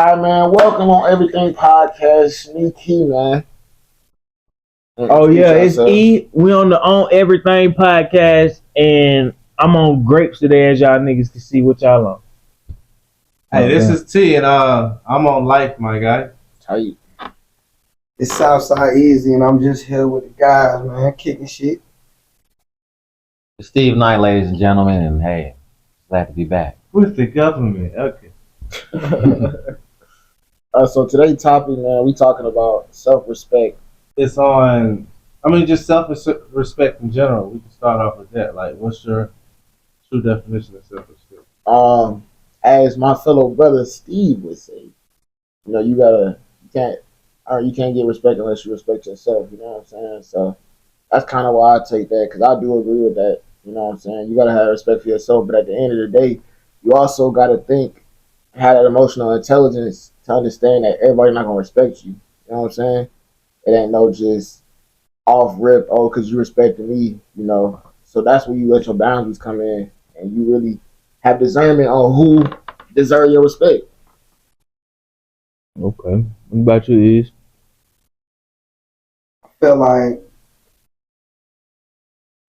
Hi man, welcome on Everything Podcast. Me Key, man. Oh Introduce yeah, it's yourself. E. We on the On Everything podcast, and I'm on grapes today, as y'all niggas can see what y'all on. Hey, Oh, this damn. is T, and I'm on life, my guy. How you? It's Southside Easy, and I'm just here with the guys, man, kicking shit. Steve Knight, ladies and gentlemen, and hey, glad to be back. With the government. Okay. So today's topic, man, we talking about self-respect. It's on, just self-respect in general. We can start off with that. Like, what's your true definition of self-respect? As my fellow brother Steve would say, you can't get respect unless you respect yourself. You know what I'm saying? So that's kind of why I take that because I do agree with that. You know what I'm saying? You gotta have respect for yourself, but at the end of the day, you also gotta think, have that emotional intelligence to understand that everybody's not gonna respect you. You know what I'm saying? It ain't no just off rip, oh, because you respecting me, you know. So that's where you let your boundaries come in and you really have discernment on who deserve your respect. Okay. What about you, Is? I feel like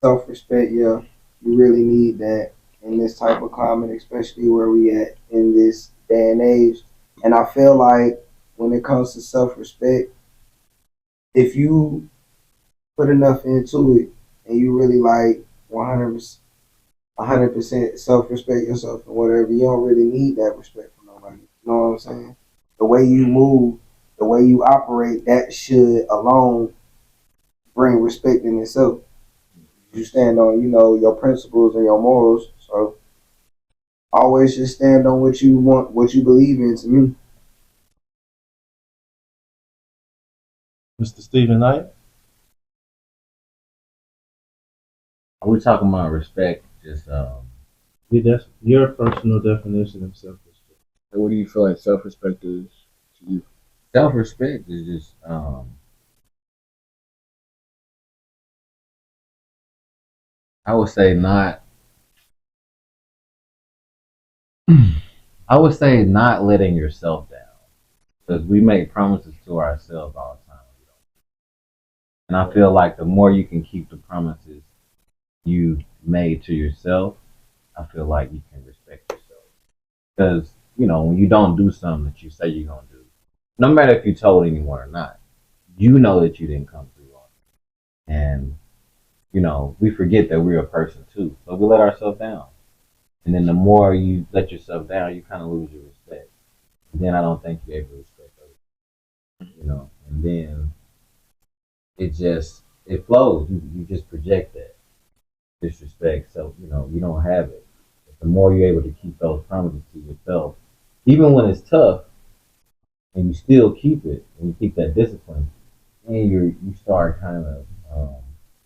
self-respect, yeah, you really need that in this type of climate, especially where we at in this day and age. And I feel like when it comes to self-respect, if you put enough into it and you really like 100%, 100% self-respect yourself and whatever, you don't really need that respect from nobody. You know what I'm saying? The way you move, the way you operate, that should alone bring respect in itself. You stand on, your principles and your morals. So always just stand on what you want, what you believe in. To me, Mr. Stephen Knight? Are we talking about respect? Just Your personal definition of self-respect. And what do you feel like self-respect is to you? self-respect is just I would say not. I would say not letting yourself down because we make promises to ourselves all the time, and I feel like the more you can keep the promises you made to yourself, I feel like you can respect yourself. Because, when you don't do something that you say you're going to do, no matter if you told anyone or not, you know that you didn't come through on it. And, we forget that we're a person too. So we let ourselves down. And then the more you let yourself down, you kind of lose your respect. And then I don't think you're able to respect others. And then it flows. You just project that disrespect. So, you don't have it. But the more you're able to keep those promises to yourself, even when it's tough, and you still keep it, and you keep that discipline, and you start kind of,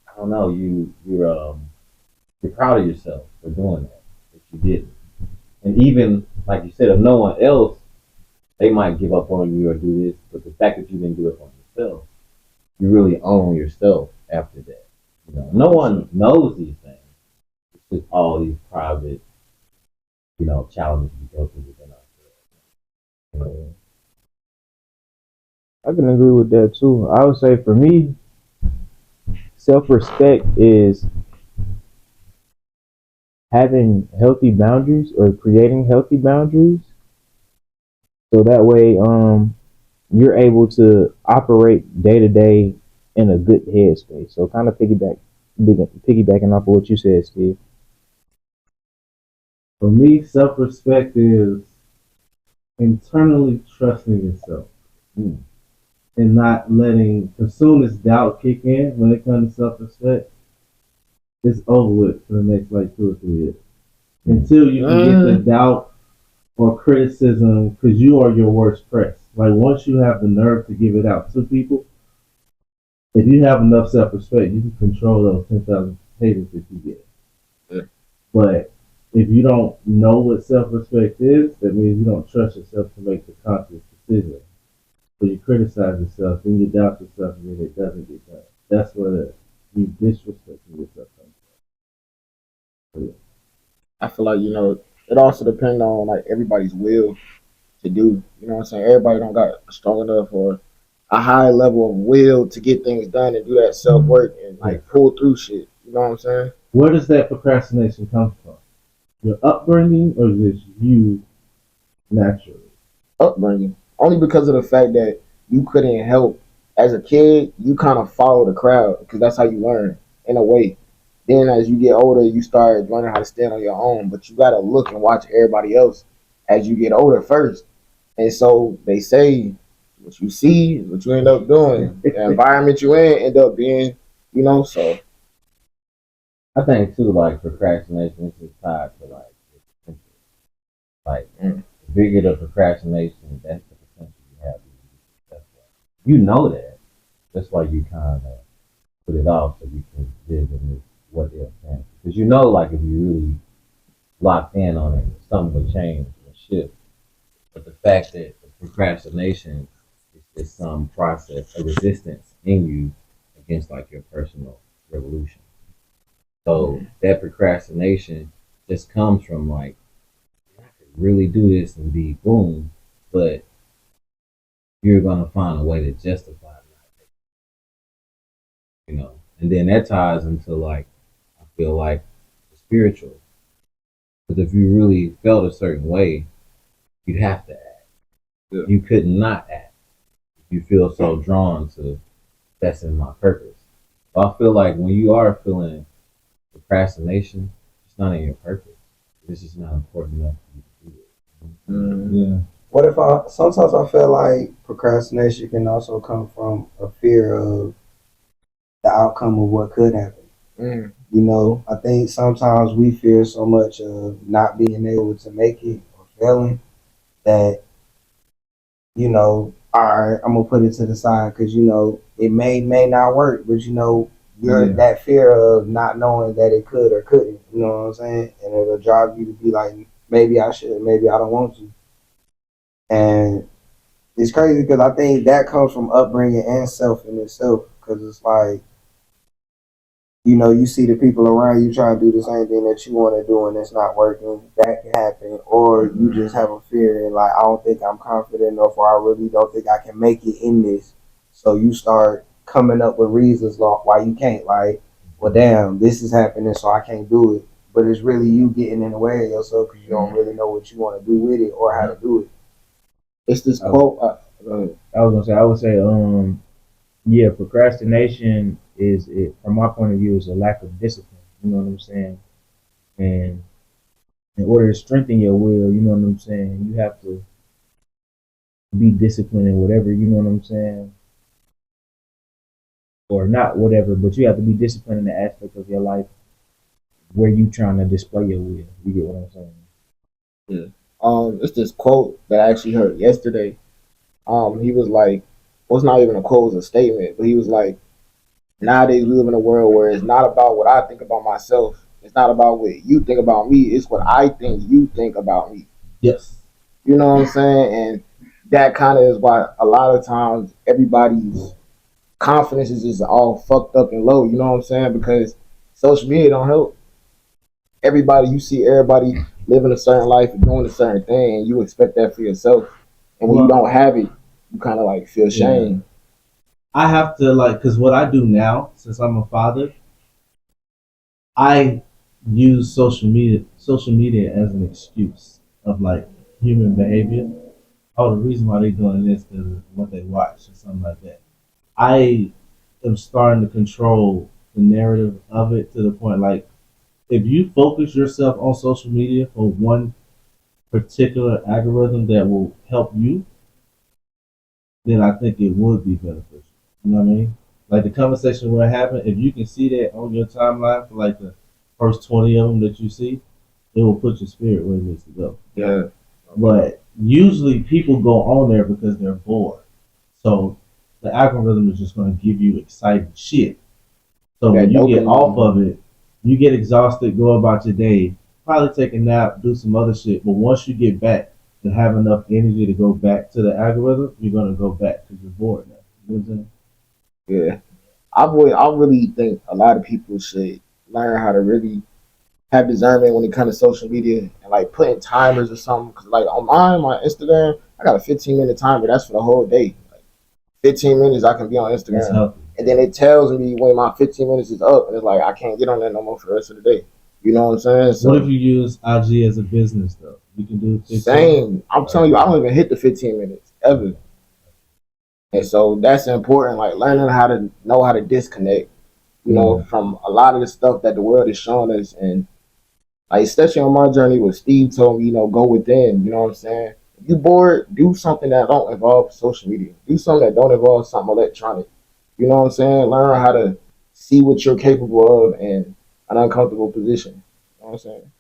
I don't know, you're proud of yourself for doing that you did. And even like you said, if no one else, they might give up on you or do this, but the fact that you didn't do it on yourself, you really own yourself after that. No one knows these things. It's just all these private, challenges we go through within ourselves. I can agree with that too. I would say for me, self-respect is having healthy boundaries or creating healthy boundaries, so that way, you're able to operate day to day in a good headspace. So kind of piggybacking off of what you said, Steve. For me, self-respect is internally trusting yourself. Mm. And not letting, as soon as doubt kick in when it comes to self-respect, it's over with for the next like 2 or 3 years. Until you can get the doubt or criticism, because you are your worst press. Like once you have the nerve to give it out to people, if you have enough self-respect, you can control those 10,000 haters that you get. Yeah. But if you don't know what self-respect is, that means you don't trust yourself to make the conscious decision. So you criticize yourself, then you doubt yourself, and then it doesn't get done. That's where you disrespecting yourself comes from. I feel like, it also depends on like everybody's will to do. You know what I'm saying? Everybody don't got a strong enough or a high level of will to get things done and do that self work and like pull through shit. You know what I'm saying? Where does that procrastination come from? Your upbringing or just you naturally? Upbringing. Only because of the fact that you couldn't help as a kid, you kind of follow the crowd because that's how you learn in a way. Then as you get older, you start learning how to stand on your own, but you gotta look and watch everybody else as you get older first. And so they say what you see is what you end up doing. The environment you in end up being, you know, so I think too, like procrastination is just tied to like your potential. Like the bigger the procrastination, that's the potential you have to be successful. You know that. That's why you kind of put it off so you can live in this what if fantasy. Because you know, like if you really locked in on it, something would change or shift. But the fact that the procrastination is just some process, a resistance in you against like your personal revolution. So that procrastination just comes from like I could really do this and be boom, but you're gonna find a way to justify it, you know. And then that ties into like I feel like the spiritual. Because if you really felt a certain way, you'd have to act. Yeah. You could not act. You feel so drawn to that's in my purpose. But I feel like when you are feeling procrastination, it's not in your purpose. It's just not important enough for you to do it. Yeah. What if sometimes I feel like procrastination can also come from a fear of the outcome of what could happen. You know, I think sometimes we fear so much of not being able to make it or failing that, you know, all right, I'm gonna put it to the side because you know it may not work, but you know you're that fear of not knowing that it could or couldn't. You know what I'm saying? And it'll drive you to be like, maybe I should, maybe I don't want to. And it's crazy because I think that comes from upbringing and self in itself. Because it's like, you know, you see the people around you trying to do the same thing that you want to do and it's not working. That can happen. Or you just have a fear and like, I don't think I'm confident enough or I really don't think I can make it in this. So you start coming up with reasons why you can't. Like, well, damn, this is happening, so I can't do it. But it's really you getting in the way of yourself because you don't really know what you want to do with it or how to do it. It's this quote. I would say, yeah, procrastination is, it, from my point of view, is a lack of discipline. You know what I'm saying? And in order to strengthen your will, you know what I'm saying, you have to be disciplined in whatever, you know what I'm saying, or not whatever, but you have to be disciplined in the aspect of your life where you trying to display your will. You get what I'm saying? Yeah. It's this quote that I actually heard yesterday. He was like, well, it's not even a quote, it was a statement, but he was like, nowadays we live in a world where it's not about what I think about myself. It's not about what you think about me. It's what I think you think about me. Yes. You know what I'm saying? And that kind of is why a lot of times everybody's confidence is just all fucked up and low. You know what I'm saying? Because social media don't help. Everybody, you see everybody living a certain life and doing a certain thing, and you expect that for yourself. And when you don't have it, you kind of like feel shame. I have to like, because what I do now, since I'm a father, I use social media as an excuse of like human behavior. Oh, the reason why they're doing this because of what they watch or something like that. I am starting to control the narrative of it to the point like if you focus yourself on social media for one particular algorithm that will help you, then I think it would be beneficial. You know what I mean? Like the conversation we're having, if you can see that on your timeline for like the first 20 of them that you see, it will put your spirit where it needs to go. Yeah. But usually people go on there because they're bored. So the algorithm is just going to give you exciting shit. So when you get off of it, you get exhausted, go about your day, probably take a nap, do some other shit. But once you get back to have enough energy to go back to the algorithm, you're going to go back because you're bored now. You know what I'm saying? Yeah. I really think a lot of people should learn how to really have discernment when it comes to social media and like putting timers or something. Cause like on mine, my Instagram, I got a 15-minute timer. That's for the whole day. Like 15 minutes, I can be on That's Instagram, healthy. and then it tells me when my 15 minutes is up, and it's like I can't get on there no more for the rest of the day. You know what I'm saying? So What if you use IG as a business though? You can do 15. same. I'm telling you, I don't even hit the 15 minutes ever. And so that's important, like learning how to know how to disconnect, from a lot of the stuff that the world is showing us. And like, especially on my journey, what Steve told me, go within, you know what I'm saying? If you bored, do something that don't involve social media. Do something that don't involve something electronic. You know what I'm saying? Learn how to see what you're capable of in an uncomfortable position. You know what I'm saying?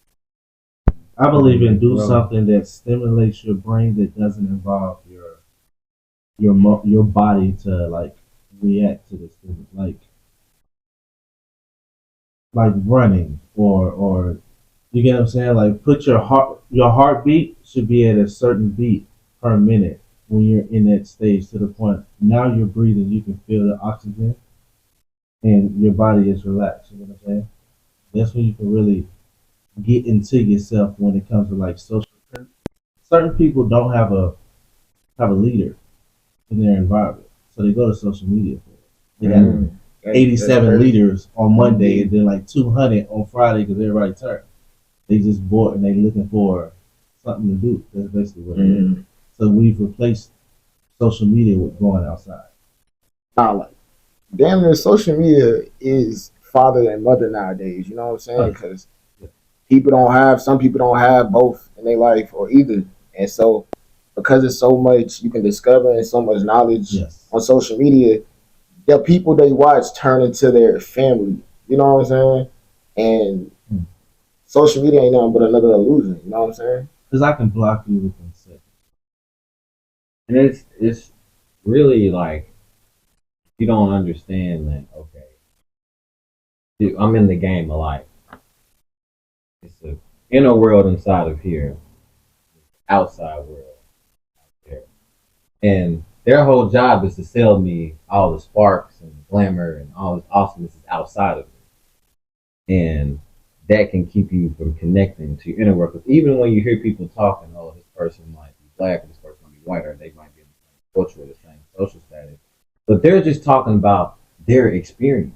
I believe in do something that stimulates your brain that doesn't involve your body to like react to this thing, like running or you get what I'm saying. Like put your heartbeat should be at a certain beat per minute when you're in that stage to the point now you're breathing, you can feel the oxygen and your body is relaxed. You know what I'm saying? That's when you can really get into yourself when it comes to like social. Certain people don't have a leader in their environment, so they go to social media for it. They got 87 leaders on Monday and then like 200 on Friday because everybody turned. They just bored and they looking for something to do. That's basically what it is. So we've replaced social media with going outside. Like, damn near social media is father and mother nowadays. You know what I'm saying? Because some people don't have both in their life or either. And so, because it's so much you can discover and so much knowledge on social media, the people they watch turn into their family. You know what I'm saying? And social media ain't nothing but another illusion. You know what I'm saying? Because I can block you within seconds. And it's really like you don't understand that. Okay, dude, I'm in the game of life. It's the inner world inside of here, outside world out there, and their whole job is to sell me all the sparks and glamour and all this awesomeness is outside of it, and that can keep you from connecting to your inner world. Because even when you hear people talking, oh, this person might be black, or this person might be white, or they might be in the same culture or the same social status, but they're just talking about their experience.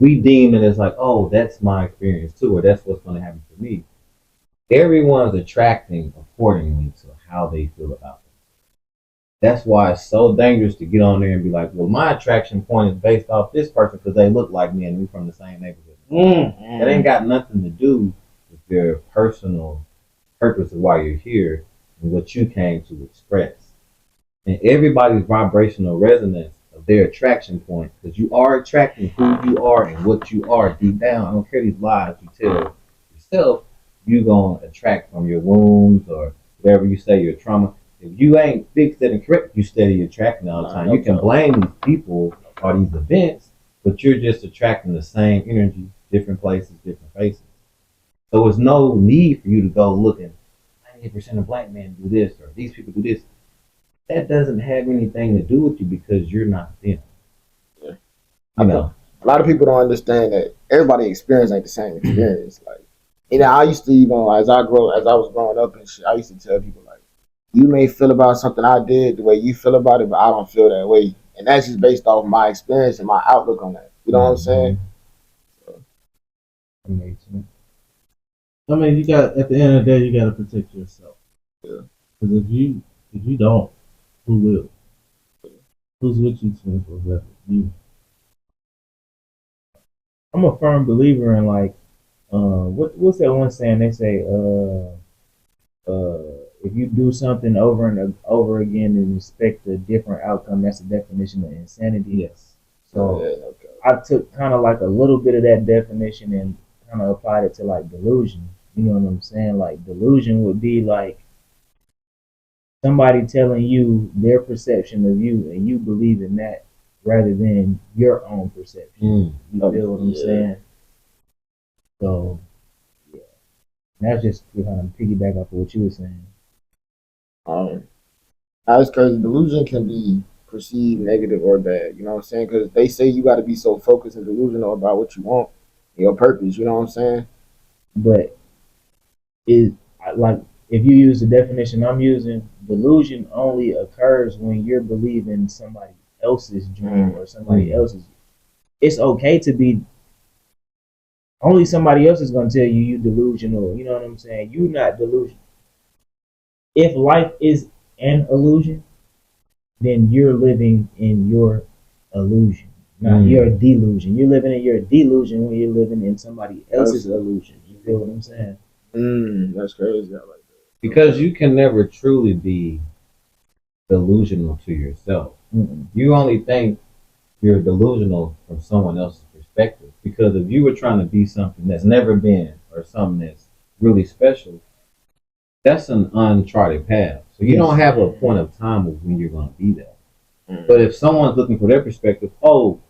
We deem it as like, oh, that's my experience too, or that's what's going to happen for me. Everyone's attracting accordingly to how they feel about them. That's why it's so dangerous to get on there and be like, well, my attraction point is based off this person because they look like me and we from the same neighborhood. That ain't got nothing to do with your personal purpose of why you're here and what you came to express. And everybody's vibrational resonance of their attraction point, because you are attracting who you are and what you are deep down. I don't care these lies you tell yourself, you're going to attract from your wounds or whatever you say, your trauma. If you ain't fixed it and correct, you steady attracting all the time. You can blame these people or these events, but you're just attracting the same energy, different places, different faces. So there's no need for you to go looking, 90% of black men do this or these people do this. That doesn't have anything to do with you because you're not them. Yeah. I know. A lot of people don't understand that everybody's experience ain't the same experience. Like, I used to even as I was growing up and shit, I used to tell people like, you may feel about something I did the way you feel about it, but I don't feel that way, and that's just based off my experience and my outlook on that. You know what I'm saying? So. I mean, you got at the end of the day, you got to protect yourself. Yeah. Because if you don't, who will? Who's with you 24/7? You. I'm a firm believer in like, what's that one saying? They say, if you do something over and over again and expect a different outcome, that's the definition of insanity. Yes. So I took kind of like a little bit of that definition and kind of applied it to like delusion. You know what I'm saying? Like delusion would be like somebody telling you their perception of you and you believe in that rather than your own perception. You feel what I'm saying? So, yeah. That's just to kind of piggyback off of what you were saying. That's crazy. Delusion can be perceived negative or bad. You know what I'm saying? Because they say you got to be so focused and delusional about what you want, your purpose. You know what I'm saying? But like if you use the definition I'm using, delusion only occurs when you're believing somebody else's dream or somebody else's. It's okay to be. Only somebody else is gonna tell you you delusional. You know what I'm saying? You not delusional. If life is an illusion, then you're living in your illusion, not your delusion. You're living in your delusion when you're living in somebody else's illusion. You feel what I'm saying? That's crazy. I like that. Because you can never truly be delusional to yourself. Mm-mm. You only think you're delusional from someone else's perspective. Because if you were trying to be something that's never been or something that's really special, that's an uncharted path. So you don't have a point of time of when you're going to be there. But if someone's looking for their perspective, oh,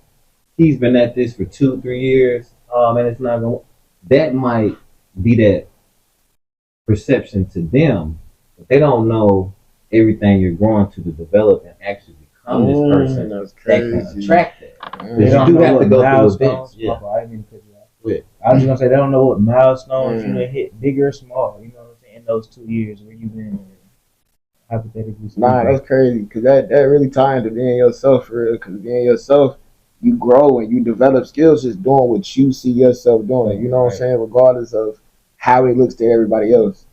he's been at this for 2-3 years. Oh man, it's not going. That might be that perception to them, but they don't know everything you're growing to develop and actually become this person. That's That can crazy. attract that. They You don't do know have what to go through milestones. events. Yeah. I didn't mean to cut you off. Yeah. I was gonna say they don't know what milestones you done hit, big or small. You know what I'm saying? In those 2 years where you've been hypothetically speaking. Nah, that's crazy because that really ties into being yourself for real. Because being yourself, you grow and you develop skills just doing what you see yourself doing. You know what I'm saying? Regardless of how it looks to everybody else.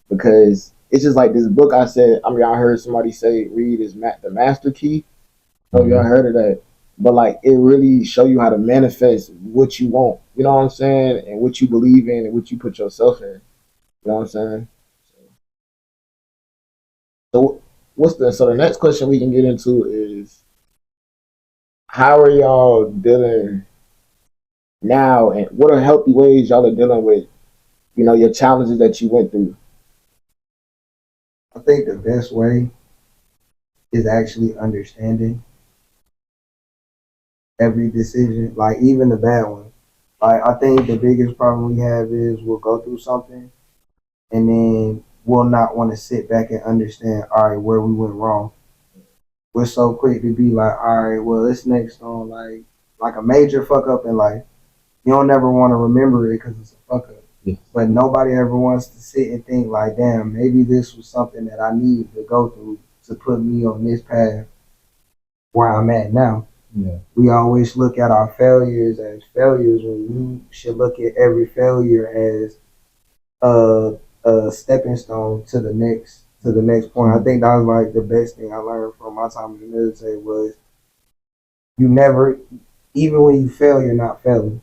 Because it's just like this book I said. I mean, I heard somebody say read is the Master Key. I know y'all heard of that. But like it really show you how to manifest what you want. You know what I'm saying? And what you believe in and what you put yourself in. You know what I'm saying? So the next question we can get into is how are y'all dealing now and what are healthy ways y'all are dealing with, your challenges that you went through? I think the best way is actually understanding every decision, like even the bad one. Like I think the biggest problem we have is we'll go through something and then we'll not want to sit back and understand, all right, where we went wrong. We're so quick to be like, all right, well, this next on like a major fuck up in life. You don't ever want to remember it because it's a fuck up. Yes. But nobody ever wants to sit and think like, damn, maybe this was something that I needed to go through to put me on this path where I'm at now. Yeah. We always look at our failures as failures when you should look at every failure as a stepping stone to the next point. I think that was like the best thing I learned from my time in the military was you never, even when you fail, you're not failing.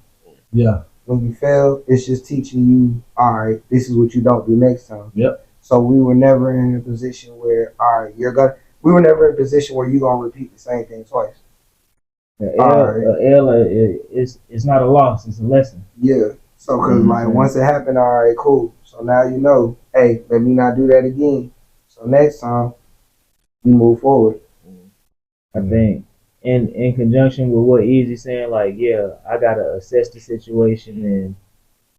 Yeah. When you fail, it's just teaching you, all right, this is what you don't do next time. Yep. So we were never in a position where, all right, we were never in a position where you're gonna repeat the same thing twice. It's not a loss, it's a lesson. Yeah. So, because like once it happened, all right, cool. So now you know, hey, let me not do that again. So next time, you move forward. I think in conjunction with what Easy's saying, like, yeah, I gotta assess the situation and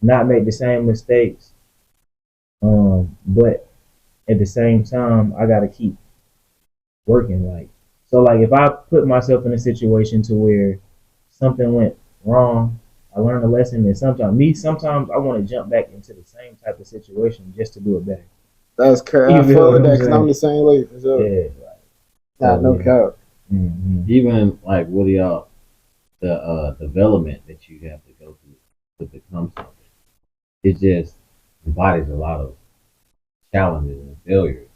not make the same mistakes. But at the same time, I gotta keep working. Like if I put myself in a situation to where something went wrong, I learned a lesson, and sometimes I want to jump back into the same type of situation just to do it better. That's crazy. I feel that because I'm the same way for sure. Yeah, no cap. Mm-hmm. Even like what y'all the development that you have to go through to become something. It just embodies a lot of challenges and failures.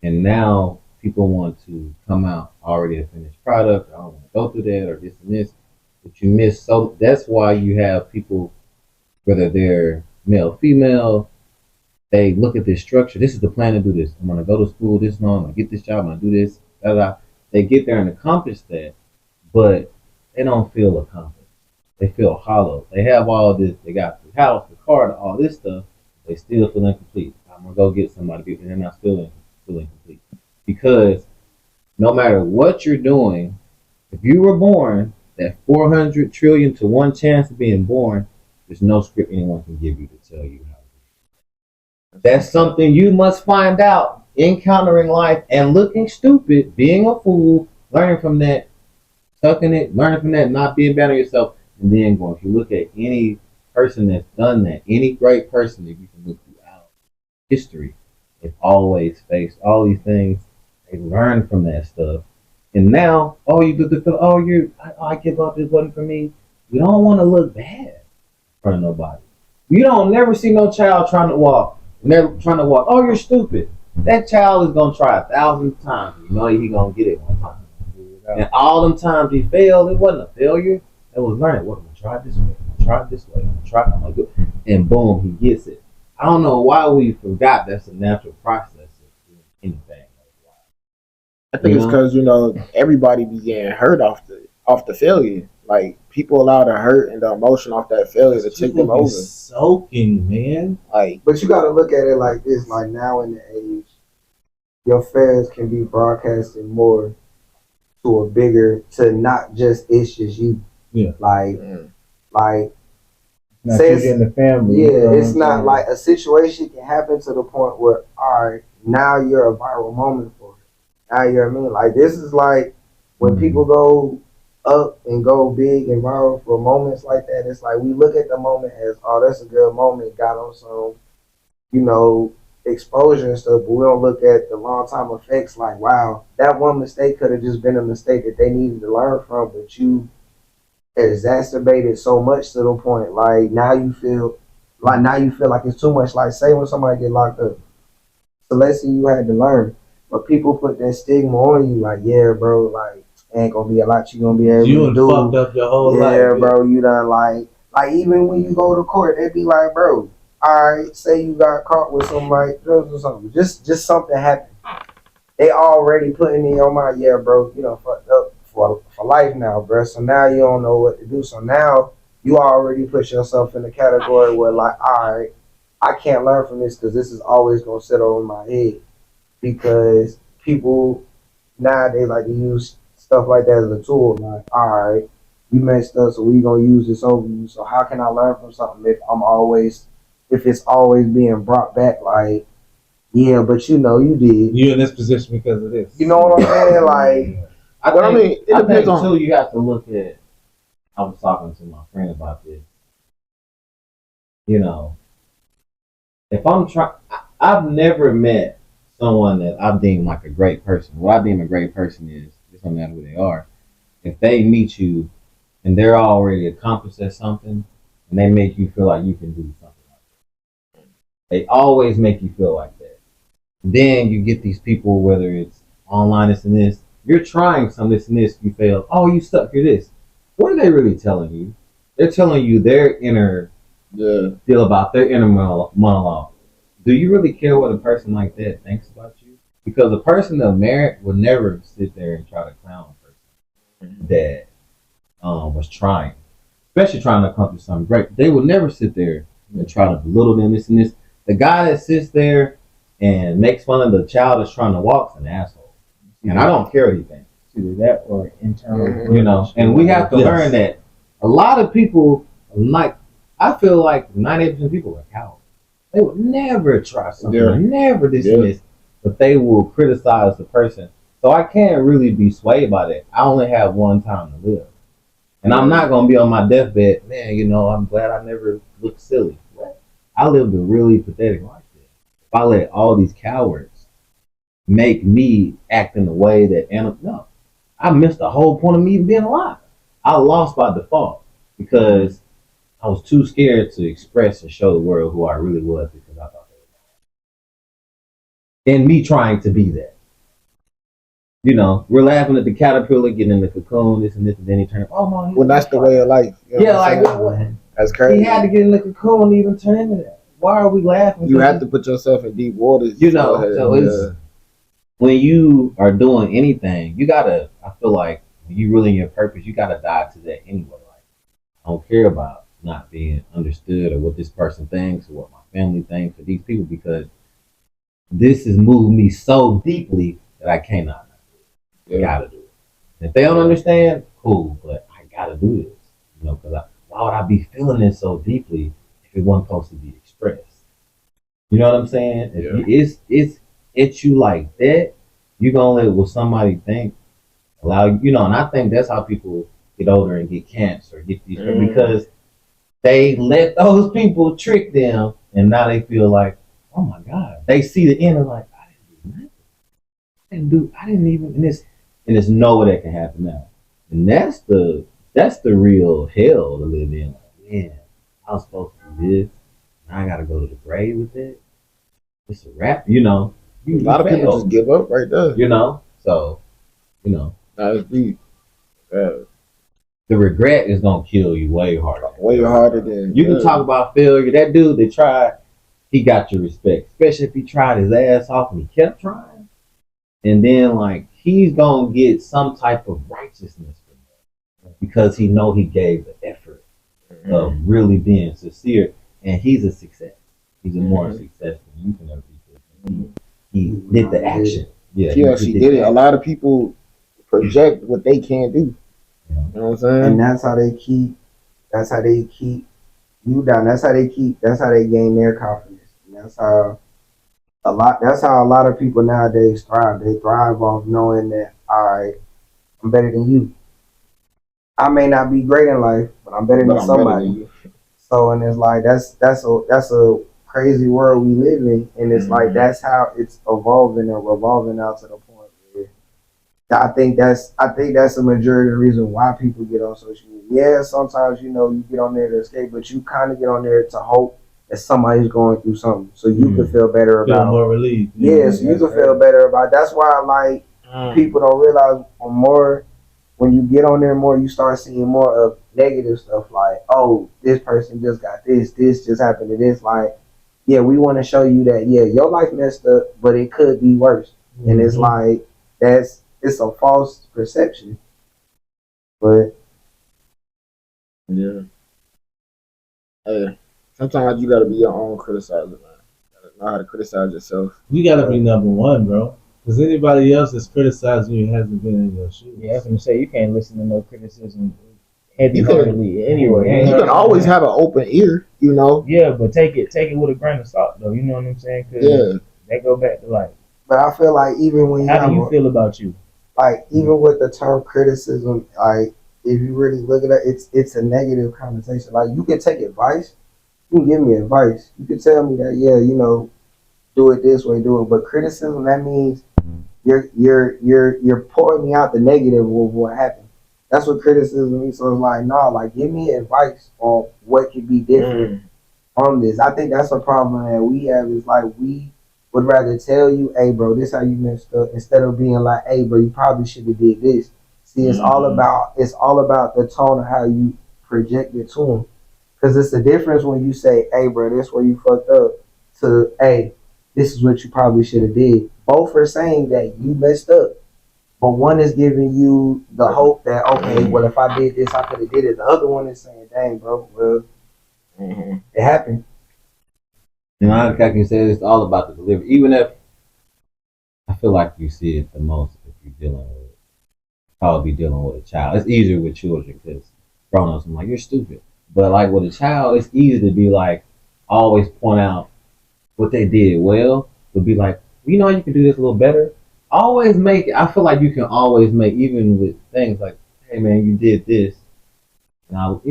And now people want to come out already a finished product. I don't want to go through that or this and this. But you miss so that's why you have people, whether they're male, female, they look at this structure. This is the plan to do this. I'm gonna go to school this long, I'm gonna get this job, I'm gonna do this, da da. They get there and accomplish that, but they don't feel accomplished. They feel hollow. They have all this, they got the house, the car, all this stuff, they still feel incomplete. I'm gonna go get somebody and they're not feeling incomplete. Because no matter what you're doing, if you were born that 400 trillion to 1 chance of being born, there's no script anyone can give you to tell you how to do it. That's something you must find out, encountering life and looking stupid, being a fool, learning from that, tucking it, learning from that, not being bad on yourself, and then going. If you look at any person that's done that, any great person, if you can look throughout history, They've always faced all these things. They learn from that stuff. And now, oh, you did the, oh, I give up. This wasn't for me. We don't want to look bad in front of nobody. You don't never see no child trying to walk. And they're trying to walk. Oh, you're stupid. That child is gonna try 1,000 times. You know he gonna get it one time. And all them times he failed, it wasn't a failure. It was learning. What I'm gonna try this way. I'm gonna try it this way. I'm gonna try. I'm gonna do it. And boom, he gets it. I don't know why we forgot that's a natural process of doing anything. I think it's because everybody began hurt off the failure. Like people allow the hurt and the emotion off that failure to take them over. Soaking, man. Like, But you got to look at it like this: like now in the age, your fans can be broadcasting more to a bigger, to not just it's just you. Yeah. Like Not say you it's, in the family. yeah, you know it's what I'm not saying? like a situation can happen to the point where, all right, now you're a viral moment for it. Now you're, I mean, like this is like when people go up and go big and viral for moments like that. It's like we look at the moment as, oh, that's a good moment, got on some, exposure and stuff, but we don't look at the long time effects. Like, wow, that one mistake could have just been a mistake that they needed to learn from, but you exacerbated so much to the point like now you feel like it's too much. Like say when somebody get locked up, so let's say you had to learn, but people put that stigma on you like, yeah, bro, like ain't gonna be a lot you gonna be able You to do. fucked up your whole life. Yeah, bro, you done like even when you go to court, they be like, bro, all right, say you got caught with some like drugs or something, just something happened. They already putting in your mind, yeah, bro, you know, fucked up for life now, bro. So now you don't know what to do. So now you already put yourself in the category where, like, all right, I can't learn from this because this is always gonna sit over my head. Because people nowadays like to use stuff like that as a tool. Like, all right, you messed up, so we gonna use this over you. So how can I learn from something if it's always being brought back? Like, yeah, but you did. You're in this position because of this. You know what I'm saying? Like, I mean, it depends on. Too, you have to look at. I was talking to my friend about this. If I'm trying, I've never met someone that I deem like a great person. What I deem a great person is, it doesn't matter who they are. If they meet you and they're already accomplished at something, and they make you feel like you can do something like that, they always make you feel like that. Then you get these people, whether it's online, this and this, you're trying some this and this, you fail. Oh, you stuck, you're this. What are they really telling you? They're telling you their inner feel about their inner monologue. Do you really care what a person like that thinks about you? Because a person of merit would never sit there and try to clown a person that was trying, especially trying to accomplish something great. They would never sit there and try to belittle them, this and this. The guy that sits there and makes fun of the child that's trying to walk is an asshole. And I don't care what he thinks. Either that or internal. And we have to learn that a lot of people, like, I feel like 98% of people are cowards. They would never try something, never this and this, but they will criticize the person. So I can't really be swayed by that. I only have one time to live. And I'm not going to be on my deathbed, man, I'm glad I never looked silly. I lived a really pathetic life. If I let all these cowards make me act in a way that, no, I missed the whole point of me being alive. I lost by default because I was too scared to express and show the world who I really was because I thought they were. And me trying to be that. We're laughing at the caterpillar getting in the cocoon, this and this, and then he turned, oh, man. Well, that's the way of life. What? That's crazy. He had to get in the cocoon to even turn into that. Why are we laughing? You have to put yourself in deep waters. So it's when you are doing anything, I feel like when you really in your purpose, you gotta dive to that anyway. Like, I don't care about not being understood or what this person thinks or what my family thinks or these people, because this has moved me so deeply that I cannot. I gotta do it. And if they don't understand, cool, but I gotta do this. Because why would I be feeling this so deeply if it wasn't supposed to be expressed? You know what I'm saying? If it's you like that, you're gonna let what somebody think allow you, and I think that's how people get older and get cancer, get these because they let those people trick them, and now they feel like, oh my God. They see the end and like, I didn't do nothing. I didn't even, and it's nowhere that can happen now. And that's the real hell to live in. Like, man, I was supposed to do this. Now I gotta go to the grave with it. It's a wrap, you know. A lot of people just give up right there. You know, so That's deep. Yeah. the regret is gonna kill you way harder. Way harder than You can talk about failure. That dude that tried, he got your respect, especially if he tried his ass off and he kept trying. And then like he's gonna get some type of righteousness from that because he know he gave the effort of really being sincere, and he's a success. He's a more success than you can ever be. He did the action. Yeah, she did it. A lot of people project what they can't do. You know what I'm saying? And that's how they keep you down. That's how they gain their confidence. And that's how a lot of people nowadays thrive. They thrive off knowing that I'm better than you. I may not be great in life, but I'm better than somebody. So and it's like that's a crazy world we live in, and it's like that's how it's evolving and revolving out to the point where I think that's a majority of the reason why people get on social media. Yeah, sometimes you get on there to escape, but you kind of get on there to hope that somebody's going through something, so you can feel better about. Feel more relief. Yeah, so you can feel better about. That's why like people don't realize more. When you get on there more, you start seeing more of negative stuff like, oh, this person just got this just happened to this. Like, yeah, we want to show you that, yeah, your life messed up, but it could be worse. And it's like, it's a false perception. But, yeah. Hey, sometimes you got to be your own criticizer, man. You got to know how to criticize yourself. You got to be number one, bro. Because anybody else that's criticizing you hasn't been in your shoes. Yeah, I was gonna say you can't listen to no criticism heavy-heartedly anyway. You can always have an open ear, you know. Yeah, but take it with a grain of salt, though. You know what I'm saying? Cause that go back to like. But I feel like even when how do you feel about you? Like even with the term criticism, like if you really look at it, it's a negative connotation. Like you can take advice, you can give me advice, you can tell me that do it this way, do it. But criticism, that means you're pouring me out the negative of what happened. That's what criticism means. So it's like, no, like give me advice on what could be different from this. I think that's a problem that we have. Is like we would rather tell you, hey bro, this how you messed up, instead of being like, hey bro, you probably should have did this. See, it's all about the tone of how you project it to them. Because it's the difference when you say, hey bro, this where you fucked up, to hey, this is what you probably should have did. Both are saying that you messed up, but one is giving you the hope that, okay, well, if I did this, I could have did it. The other one is saying, dang, bro, well, it happened. And like I can say, it's all about the delivery. Even if I feel like you see it the most if you're probably dealing with a child. It's easier with children because grown-ups, I'm like, you're stupid. But like with a child, it's easy to be like, always point out what they did well, but be like, you know, you can do this a little better. Always make it. I feel like you can always make, even with things like, hey man, you did this. Now,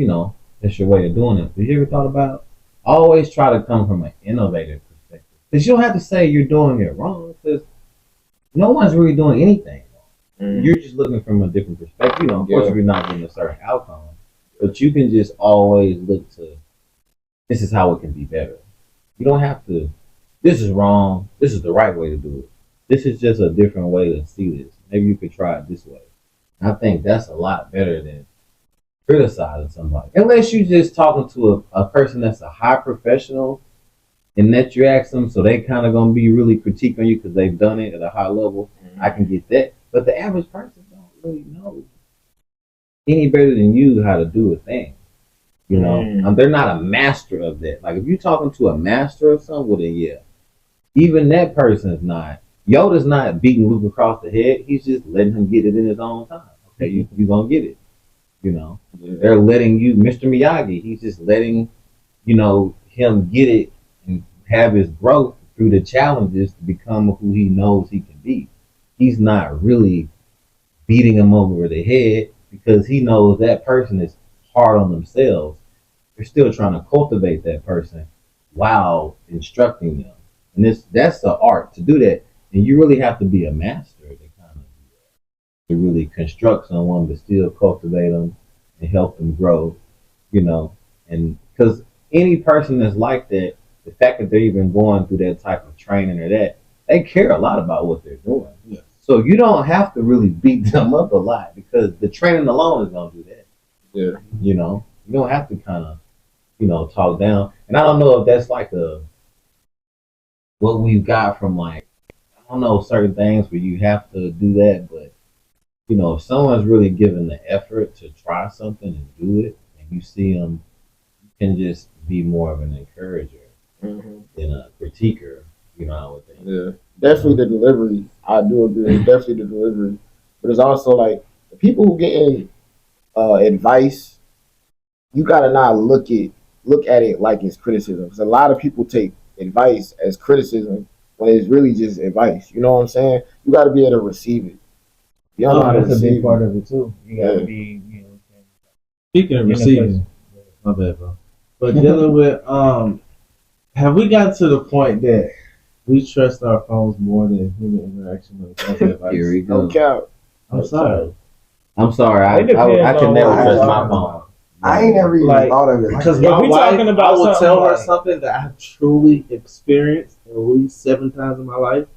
that's your way of doing it. Have you ever thought about, always try to come from an innovative perspective? Because you don't have to say you're doing it wrong, because no one's really doing anything wrong. You're just looking from a different perspective. Of course, you're not getting a certain outcome, but you can just always look to, this is how it can be better. You don't have to, this is wrong, this is the right way to do it. This is just a different way to see this. Maybe you could try it this way. I think that's a lot better than criticizing somebody. Unless you're just talking to a person that's a high professional and that you ask them, so they kind of going to be really critiquing you because they've done it at a high level. I can get that. But the average person don't really know any better than you how to do a thing. They're not a master of that. Like if you're talking to a master of something, well then yeah. Even that person is not. Yoda's not beating Luke across the head. He's just letting him get it in his own time. Okay, you're going to get it. They're letting you, Mr. Miyagi, he's just letting, him get it and have his growth through the challenges to become who he knows he can be. He's not really beating him over the head because he knows that person is hard on themselves. They're still trying to cultivate that person while instructing them. And that's the art to do that. And you really have to be a master to kind of to really construct someone, but still cultivate them and help them grow, you know. And because any person that's like that, the fact that they're even going through that type of training or that, they care a lot about what they're doing. Yeah. So you don't have to really beat them up a lot because the training alone is gonna do that. Yeah. You know, you don't have to kind of, talk down. And I don't know if that's like what we've got from like, I don't know, certain things where you have to do that, but if someone's really given the effort to try something and do it, and you see them, you can just be more of an encourager than a critiquer. I would think. Yeah, definitely the delivery. I do agree. It's definitely the delivery, but it's also like the people who getting advice. You gotta not look at it like it's criticism. Because a lot of people take advice as criticism when it's really just advice. You know what I'm saying? You gotta be able to receive it. You don't know how to That's a big receive part it. of it too. You gotta Yeah. be, Speaking of in a receiving, my bad, bro. But dealing with have we got to the point that we trust our phones more than human interaction when it comes to advice? Here we No go. cap. I'm sorry. I'm sorry. I It depends can on never what trust you're my talking phone. I ain't never even Like, thought of it. Like, Because If my we wife, talking about I will something tell her like- something that I truly experienced at least 7 times in my life.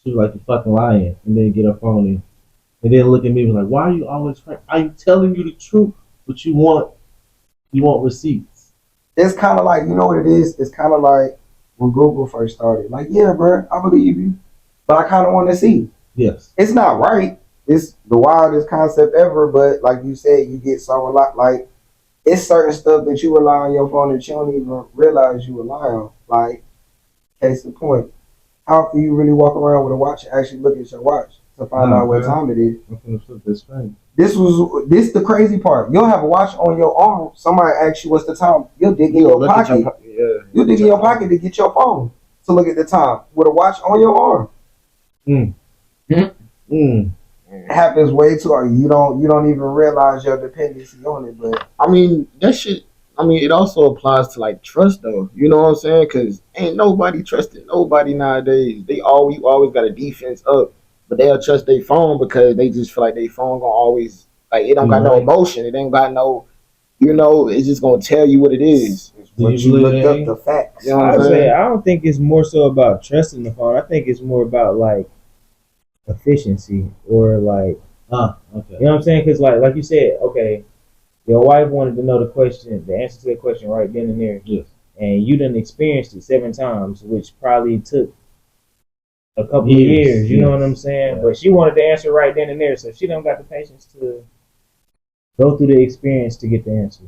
She was like, "You fucking lying," and then get her phone in, and then look at me and be like, "Why are you always crying? I'm telling you the truth, but you want receipts." it's kind of like, you know what it is? It's kind of like when Google first started. Like, yeah, bro, I believe you, but I kind of want to see. Yes. It's not right. It's the wildest concept ever, but like you said, you get so a lot. Like, it's certain stuff that you rely on your phone that you don't even realize you rely on. Like, case in point, how often you really walk around with a watch and actually look at your watch to find out what time it is? I'm gonna flip this thing. This the crazy part. You'll have a watch on your arm. Somebody asks you what's the time. You'll dig in your Look at pocket. yeah. You'll dig in your pocket to get your phone to look at the time with a watch on your arm. It happens way too early. You don't even realize your dependency on it. But I mean, that shit. I mean, it also applies to like trust, though. You know what I'm saying? Because ain't nobody trusting nobody nowadays. You always got a defense up, but they'll trust their phone because they just feel like their phone gonna always like it don't got no emotion. It ain't got no, it's just gonna tell you what it is. when you looked up the facts, You know what I I'm would say saying? I don't think it's more so about trusting the phone. I think it's more about like efficiency or like Okay. you know what I'm saying? Because like you said, okay, your wife wanted to know the answer to the question right then and there. Yes. And you done experienced it 7 times, which probably took a couple of years. You know what I'm saying? Yeah. But she wanted the answer right then and there, so she don't got the patience to go through the experience to get the answer.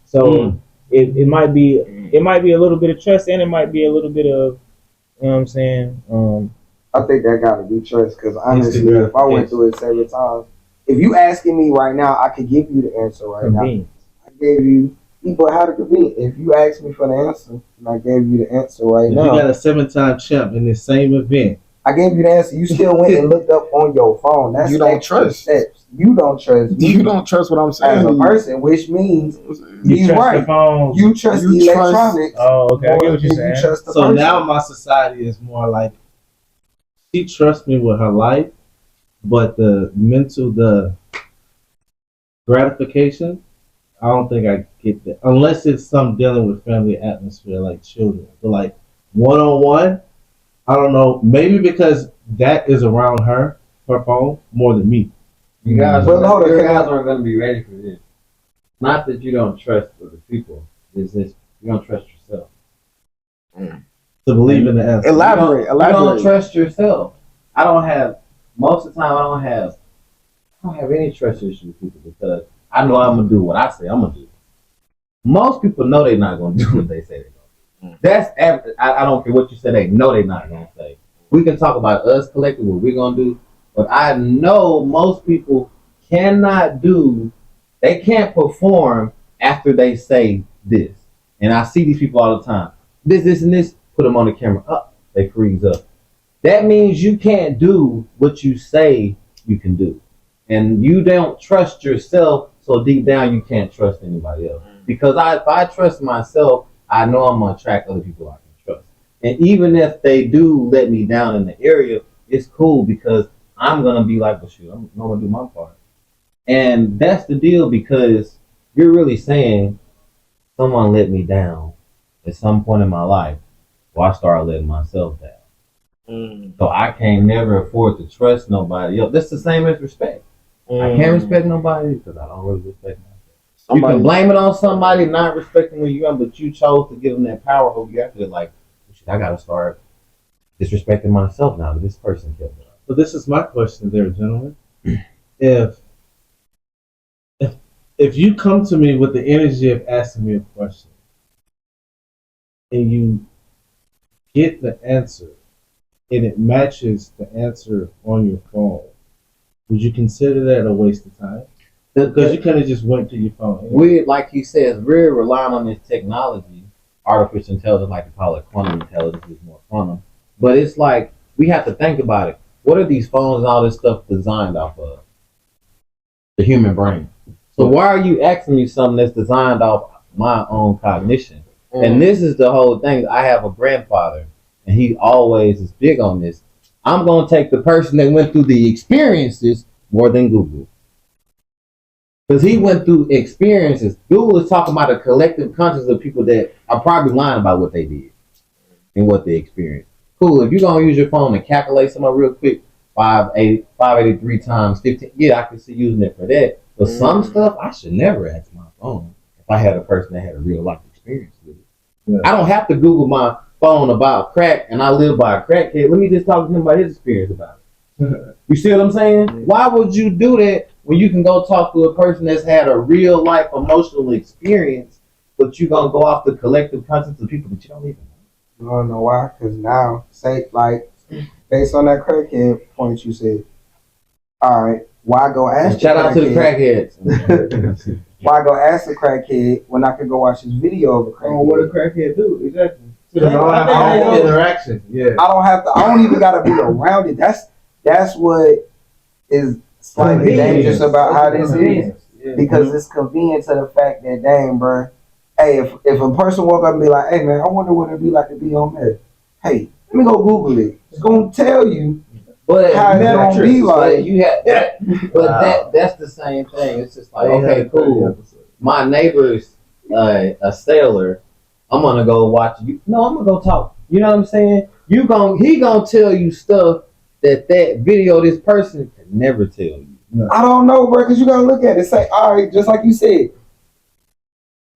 So it might be a little bit of trust and it might be a little bit of you know what I'm saying. I think that gotta be trust. Because honestly, if I went through it 7 times, if you asking me right now, I could give you the answer right now. Convenience. I gave you. But how to convene? If you asked me for the answer, and I gave you the answer right If now, you got a 7-time champ in the same event, I gave you the answer. You still went and looked up on your phone. That's You don't extra trust. steps. You don't trust me You don't trust what I'm as saying. a person, which means You he's trust right. the phone. You trust You trust- electronics. Oh, okay. I more get what you're than saying. You trust the so person. now my society is more like she trusts me with her life, but the gratification, I don't think I get that unless it's some dealing with family atmosphere like children. But like one-on-one, I don't know. Maybe because that is around her phone more than me. You guys, Well, hold on, you can I- guys aren't going to be ready for this. Not that you don't trust other people. It's just you don't trust yourself. To believe in the answer. Elaborate. You don't trust yourself. Most of the time, I don't have any trust issues with people because I know I'm going to do what I say I'm going to do. Most people know they're not going to do what they say they're going to do. That's I don't care what you say, they know they're not going to say. We can talk about us collectively, what we're going to do, but I know most people they can't perform after they say this. And I see these people all the time. This, and this, put them on the camera. Up, they freeze up. That means you can't do what you say you can do. And you don't trust yourself, so deep down you can't trust anybody else. Because if I trust myself, I know I'm going to attract other people I can trust. And even if they do let me down in the area, it's cool because I'm gonna be like, well, shoot, I'm gonna do my part. And that's the deal because you're really saying someone let me down at some point in my life. Well, I started letting myself down. So I can't never afford to trust nobody else. That's the same as respect. I can't respect nobody because I don't really respect myself. You can blame it on somebody not respecting who you are, but you chose to give them that power over you after. Like, I gotta start disrespecting myself now. This person killed me. So this is my question, there, gentlemen. If if you come to me with the energy of asking me a question, and you get the answer, and it matches the answer on your phone, would you consider that a waste of time? Because you kind of just went to your phone. Anyway. We, like he says, we're relying on this technology, artificial intelligence, like to call it quantum intelligence, is more quantum. But it's like we have to think about it. What are these phones and all this stuff designed off of? The human brain. So why are you asking me something that's designed off my own cognition? And this is the whole thing. I have a grandfather, and he always is big on this. I'm going to take the person that went through the experiences more than Google. Because he went through experiences. Google is talking about a collective consciousness of people that are probably lying about what they did and what they experienced. Cool, if you're going to use your phone to calculate something real quick, 583 times 15, yeah, I can see using it for that. But some stuff, I should never ask my phone if I had a person that had a real life experience with it. Yeah. I don't have to Google my phone about crack and I live by a crackhead. Let me just talk to him about his experience about it. You see what I'm saying? Yeah. Why would you do that when you can go talk to a person that's had a real life emotional experience, but you're going to go off the collective conscience of people that you don't even know? You don't know why? Because now, say, like, based on that crackhead point you said, all right, why go ask shout out to the crackheads. Why go ask the crackhead when I could go watch his video of a crackhead? Oh, what a crackhead do? Exactly. I don't have interaction. Yeah. I don't have to. I don't even got to be around it. That's what is slightly dangerous about how this is, because it's convenient to the fact that, dang, bro, hey, if a person walk up and be like, hey man, I wonder what it'd be like to be on there. Hey, let me go Google it. It's gonna tell you. But how it's gonna be like. But you have that. But that's the same thing. It's just like, okay, cool. My neighbor's a sailor. I'm gonna go watch you. No, I'm gonna go talk. You know what I'm saying? He gonna tell you stuff that video this person can never tell you. No. I don't know, bro, because you gotta look at it. Say, all right, just like you said,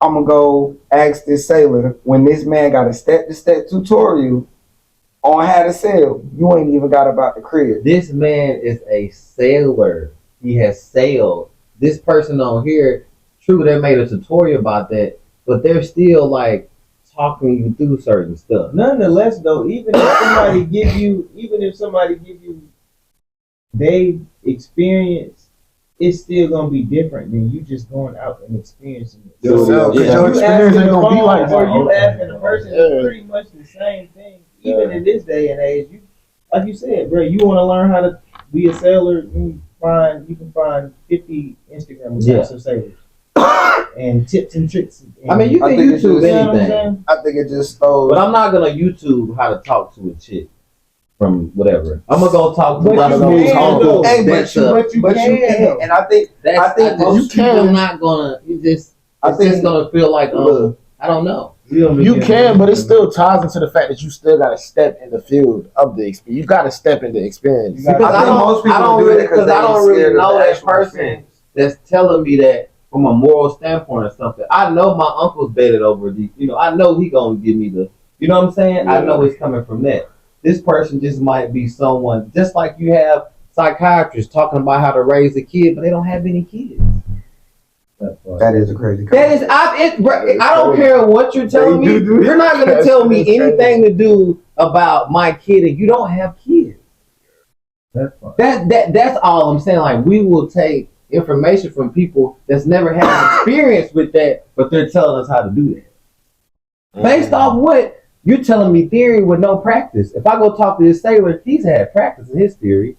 I'm gonna go ask this sailor when this man got a step-to-step tutorial on how to sail. You ain't even got about the crib. This man is a sailor. He has sailed. This person on here, true, they made a tutorial about that, but they're still like talking you through certain stuff. Nonetheless, though, even if somebody give you they experience, it's still gonna be different than you just going out and experiencing it. So, your experience ain't gonna be like that. Or you asking a person, it's pretty much the same thing. Even in this day and age, you, like you said, bro, you want to learn how to be a sailor, you can find 50 Instagram accounts of sailors. And tips and tricks. I mean, you can YouTube anything. I think it just stole. But I'm not gonna YouTube how to talk to a chick from whatever. I'm gonna go talk to. But you can. And I think you can. I'm not gonna. It's just gonna feel like I don't know. You can, but it still ties into the fact that you still got to step in the field of the experience. You got to step in the experience. Because I don't really know that person that's telling me that from a moral standpoint or something. I know my uncle's baited over the, I know he gonna give me the, you know what I'm saying? Yeah. I know it's coming from that. This person just might be someone, just like you have psychiatrists talking about how to raise a kid, but they don't have any kids. That is a crazy. I don't care what you're telling me. You're not gonna tell me anything to do about my kid, and you don't have kids. That's all I'm saying. Like, we will take information from people that's never had experience with that, but they're telling us how to do that. Based off what you're telling me, theory with no practice. If I go talk to this sailor, he's had practice in his theory,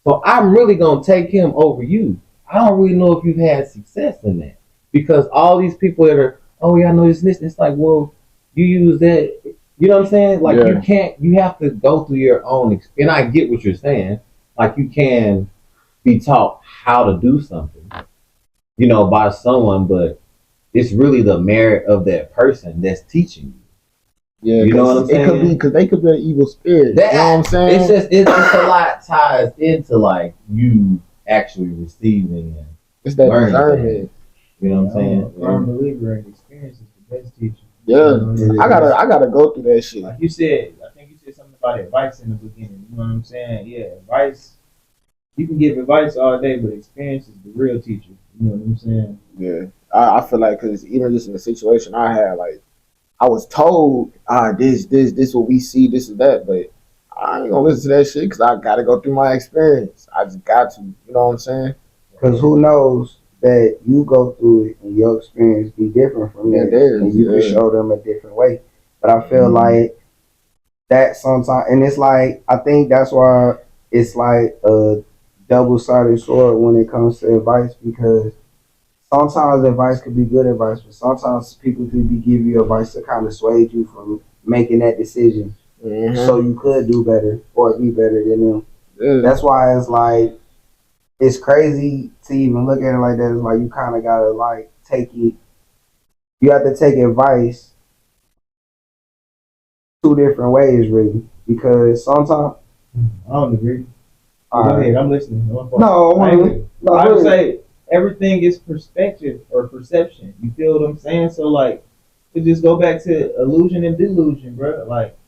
so I'm really gonna take him over you. I don't really know if you've had success in that, because all these people that are, oh yeah, I know this, it's like, well, you use that. You know what I'm saying? Like Yeah. you have to go through your own and I get what you're saying. Like you can be taught how to do something, by someone, but it's really the merit of that person that's teaching you. Yeah, You know what I'm it could be saying? because they could be an evil spirit. That You know what I'm saying? it's a lot ties into like you actually receiving and It's that learning discernment. things. You know what I'm saying? I'm a firm believer in experience is the best teacher. Yeah, You know, I gotta go through that shit. like you said, I think you said something about advice in the beginning. You know what I'm saying? Yeah, advice. You can give advice all day, but experience is the real teacher. You know what I'm saying? Yeah, I feel like because even just in the situation I had, like I was told, this what we see, this is that, but I ain't gonna listen to that shit because I gotta go through my experience. I just got to, you know what I'm saying? Because who knows that you go through it and your experience be different from Yeah, theirs, and you can yeah. show them a different way. But I feel like that sometimes, and it's like I think that's why it's like a double-sided sword when it comes to advice, because sometimes advice could be good advice, but sometimes people could be give you advice to kind of sway you from making that decision, so you could do better or be better than them. Yeah. That's why it's like it's crazy to even look at it like that. It's like you kind of gotta like take it. You have to take advice two different ways, really, because sometimes. I don't agree. Go All right. ahead, I'm listening. No, I would really. say everything is perspective or perception. You feel what I'm saying? So like, to just go back to illusion and delusion, bro. Like,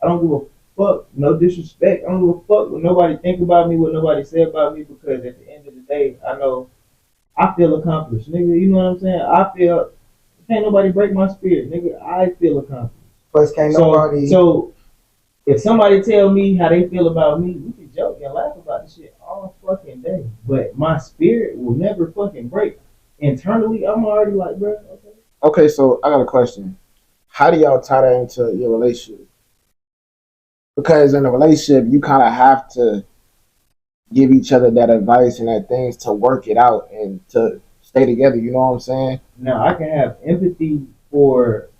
I don't give a fuck. No disrespect. I don't give a fuck what nobody think about me, what nobody say about me, because at the end of the day, I know I feel accomplished, nigga. You know what I'm saying? I feel can't nobody break my spirit, nigga. I feel accomplished. Plus, can't nobody. So if somebody tell me how they feel about me, we can joke and laugh about this shit all fucking day. But my spirit will never fucking break. Internally, I'm already like, bro, okay. Okay, so I got a question. How do y'all tie that into your relationship? Because in a relationship, you kind of have to give each other that advice and that things to work it out and to stay together. You know what I'm saying? Now I can have empathy for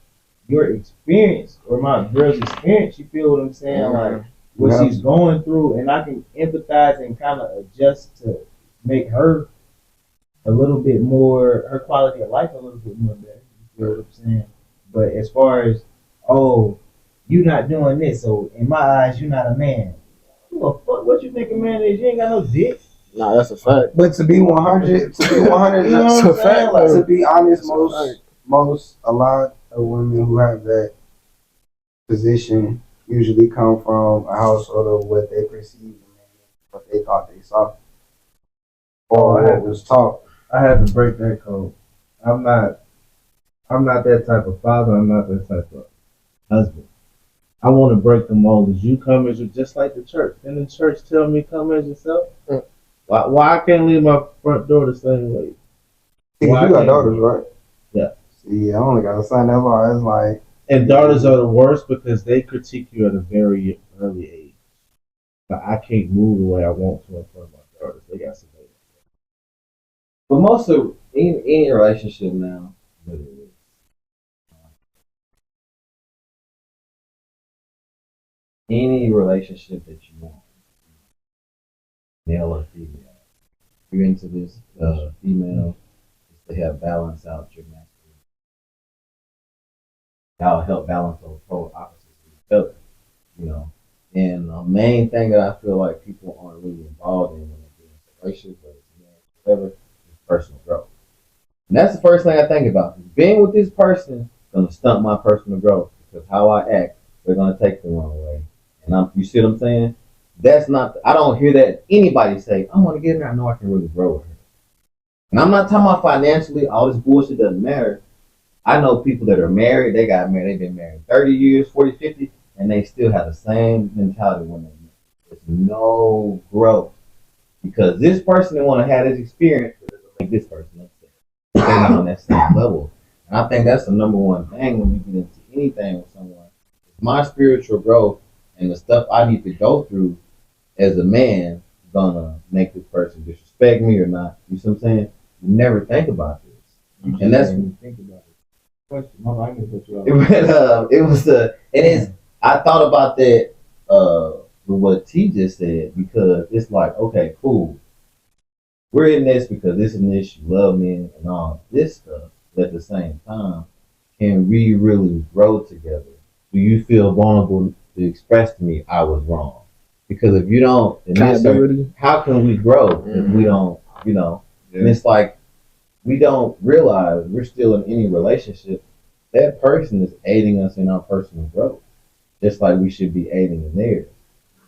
your experience or my girl's experience. You feel what I'm saying? Like what she's going through, and I can empathize and kind of adjust to make her a little bit more, her quality of life a little bit more better. You feel what I'm saying? But as far as, oh, you not doing this, so in my eyes, you're not a man. Who the fuck? What you think a man is? You ain't got no dick. Nah, that's a fact. But to be 100, You know what I'm saying? Like, to be honest, That's a lot of women who have that position usually come from a household of what they perceive a man, what they thought they saw, or what was taught. I had to break that code. I'm not that type of father. I'm not that type of husband. I want to break the mold. As you come as you, just like the church. Didn't the church tell me come as yourself? Why I can't leave my front door the same way? See, you got daughters, right? Yeah. See, I only got a son. That's why it's like. And daughters are the worst because they critique you at a very early age. But I can't move the way I want to in front of my daughters. They got some. But most of any relationship now, whether it's any relationship that you want, male or female, you're into this female, is to help balance out your masculine. That'll help balance those polar opposites of each other, you know. And the main thing that I feel like people aren't really involved in when they get into relationships, whether it's marriage, whatever, is personal growth. And that's the first thing I think about. Being with this person is gonna stunt my personal growth because how I act, they're gonna take the wrong way. And you see what I'm saying? That's not. I don't hear that anybody say, "I want to get in there. I know I can really grow with her." And I'm not talking about financially. All this bullshit doesn't matter. I know people that are married. They got married. They've been married 30 years, 40, 50, and they still have the same mentality when they marry. There's no growth because this person that want to have this experience doesn't make this person upset. They're not on that same level. And I think that's the number one thing when you get into anything with someone. It's my spiritual growth and the stuff I need to go through as a man gonna make this person disrespect me or not. You see what I'm saying? You never think about this. And that's think about it. Question. My mind is what you it was it is I thought about that with what T just said because it's like, okay, cool. We're in this because this and this, you love me and all this stuff. But at the same time, can we really grow together? Do you feel vulnerable to express to me I was wrong? Because if you don't, Accountability. how can we grow if we don't, Yeah. And it's like we don't realize we're still in any relationship. That person is aiding us in our personal growth, just like we should be aiding in theirs.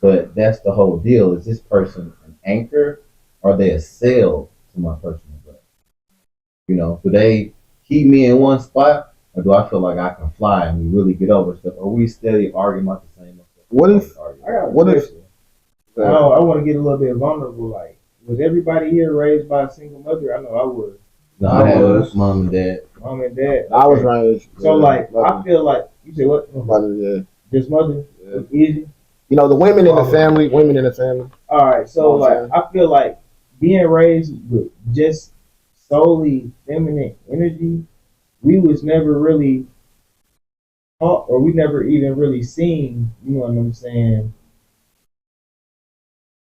But that's the whole deal. Is this person an anchor or are they a sail to my personal growth? Do they keep me in one spot or do I feel like I can fly and we really get over stuff? Or we steady arguing about the same stuff? What if? I got a What if? question. I want to get a little bit vulnerable. Like, was everybody here raised by a single mother? I know I was. No, I had mom and dad. Mom and dad. I was raised. So like, I feel like you say what? Mother, yeah. Just mother. Yeah. Easy. The women in the family. Women in the family. All right. So like, I feel like being raised with just solely feminine energy, we was never really taught, or we never even really seen. You know what I'm saying?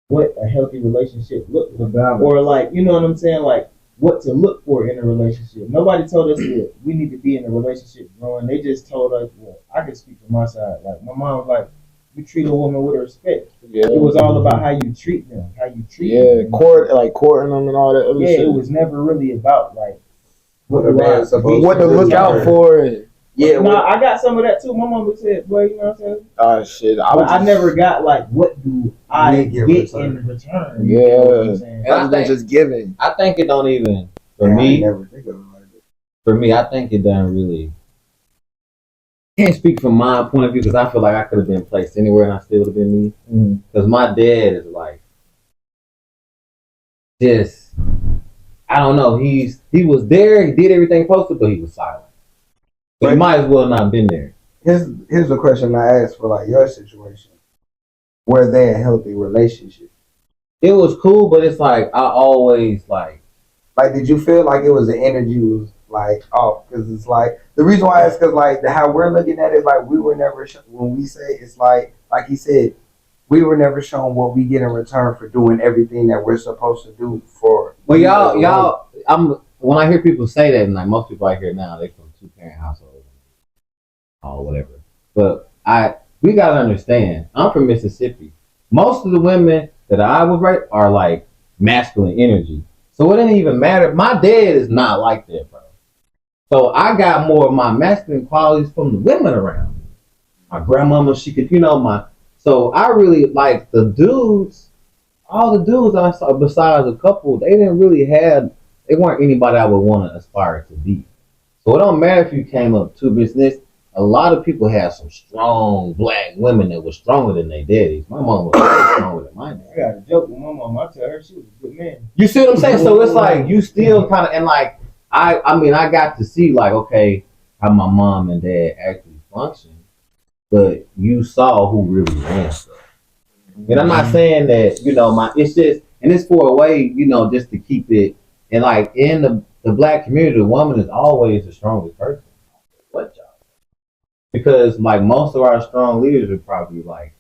What a healthy relationship looks like, or like, you know what I'm saying, like what to look for in a relationship. Nobody told us that we need to be in a relationship growing. They just told us, well, I can speak from my side. Like my mom was like, you treat a woman with respect. Yeah. It was all about how you treat them, how you treat them. Courting them and all that other shit. It was never really about like what the man's supposed what to look out for. Yeah, I got some of that too. My mama said, "Boy, you know what I'm saying." Oh shit! I never got like, what do I get in return? Yeah, you know what I'm saying? Other than just giving. I think it don't even me. I never think of it like that. For me, I think it doesn't really. Can't speak from my point of view because I feel like I could have been placed anywhere and I still would have been me. Because my dad is like, just, I don't know. He was there. He did everything posted, but he was silent. So he might as well not been there. Here's the question I asked for like your situation. Were they a healthy relationship? It was cool, but it's like I always like did you feel like it was the energy was like off? Because it's like the reason why I ask because like how we're looking at it, like we were never when we say it's like he said, we were never shown what we get in return for doing everything that we're supposed to do for. Well, y'all. When I hear people say that, and like most people I hear now, they from 2-parent households or whatever. But we gotta understand. I'm from Mississippi. Most of the women that I was raised are like masculine energy. So it didn't even matter. My dad is not like that, bro. So I got more of my masculine qualities from the women around me. My grandmama, she could, So I really like the dudes. All the dudes I saw, besides a couple, they weren't anybody I would want to aspire to be. So it don't matter if you came up to business. A lot of people had some strong black women that were stronger than their daddies. My mom was stronger than my dad. I got a joke with my mom. I tell her she was a good man. You see what I'm saying? So it's like you still kind of, and like I got to see like, okay, how my mom and dad actually function, but you saw who really ran stuff. And I'm not saying that it's just, and it's for a way, just to keep it, and like in the black community, the woman is always the strongest person. What job? Because like most of our strong leaders are probably like,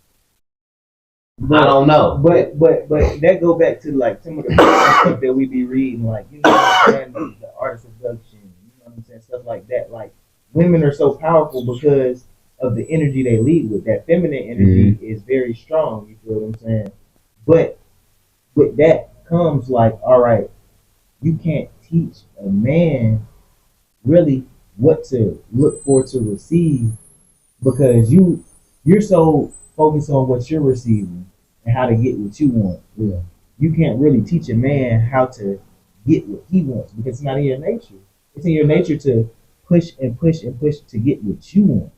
I don't know. But that go back to like some of the stuff that we be reading, like what I'm saying, the art of seduction, what I'm saying, stuff like that. Like women are so powerful because of the energy they lead with. That feminine energy is very strong. You feel what I'm saying? But with that comes like, all right, you can't teach a man really what to look for to receive because you're so focused on what you're receiving and how to get what you want. Yeah. You can't really teach a man how to get what he wants because it's not in your nature. It's in your nature to push and push and push to get what you want.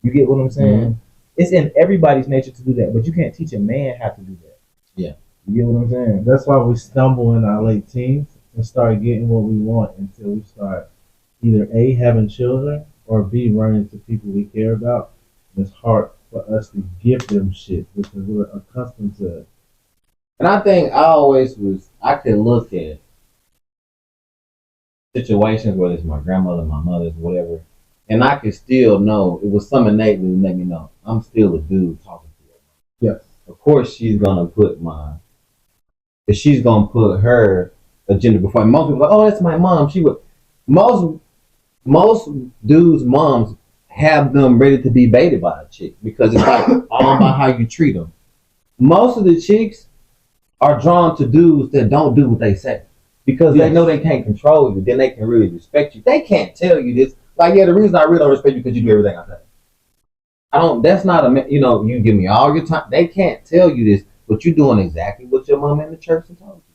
You get what I'm saying? Mm-hmm. It's in everybody's nature to do that, but you can't teach a man how to do that. Yeah. You get what I'm saying? That's why we stumble in our late teens and start getting what we want until we start either A, having children, or B, running to people we care about. It's hard for us to give them shit because we're accustomed to it. And I think I could look at situations, whether it's my grandmother, my mother's, whatever, And I could still know it was some innate that made me know I'm still a dude talking to her. Yes. Of course, she's gonna put mine. If she's gonna put her agenda before most people, are like, oh, that's my mom. She would. Most dudes' moms have them ready to be baited by a chick because it's like all about how you treat them. Most of the chicks are drawn to dudes that don't do what they say because they know they can't control you. Then they can really respect you. They can't tell you this. Like, yeah, the reason I really don't respect you because you do everything I say. I don't. That's not a. You give me all your time. They can't tell you this, but you're doing exactly what your mom in the church told you.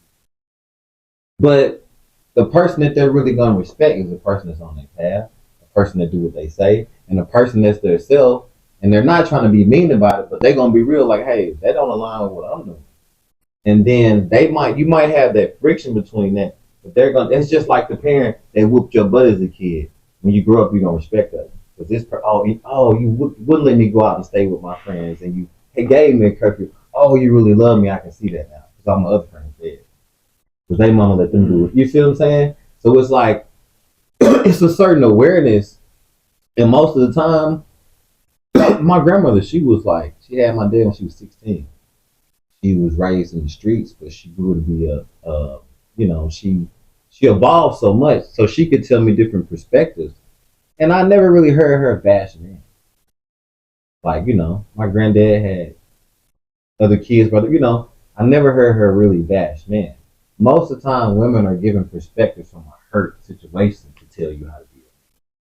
But the person that they're really gonna respect is the person that's on their path, the person that do what they say, and the person that's their self. And they're not trying to be mean about it, but they're gonna be real. Like, hey, that don't align with what I'm doing. And then you might have that friction between that, but they're gonna. It's just like the parent that whooped your butt as a kid. When you grow up, you're gonna respect that. Because you wouldn't let me go out and stay with my friends, and you gave me a curfew. Oh, you really love me. I can see that now because all my other friends did. Because they mama let them do it. You see what I'm saying? So it's like it's a certain awareness, and most of the time, my grandmother, she had my dad when she was 16. She was raised in the streets, but she grew to be she evolved so much, so she could tell me different perspectives, and I never really heard her bash men. Like, my granddad had other kids, brother. I never heard her really bash men. Most of the time, women are given perspectives from a hurt situation to tell you how to be,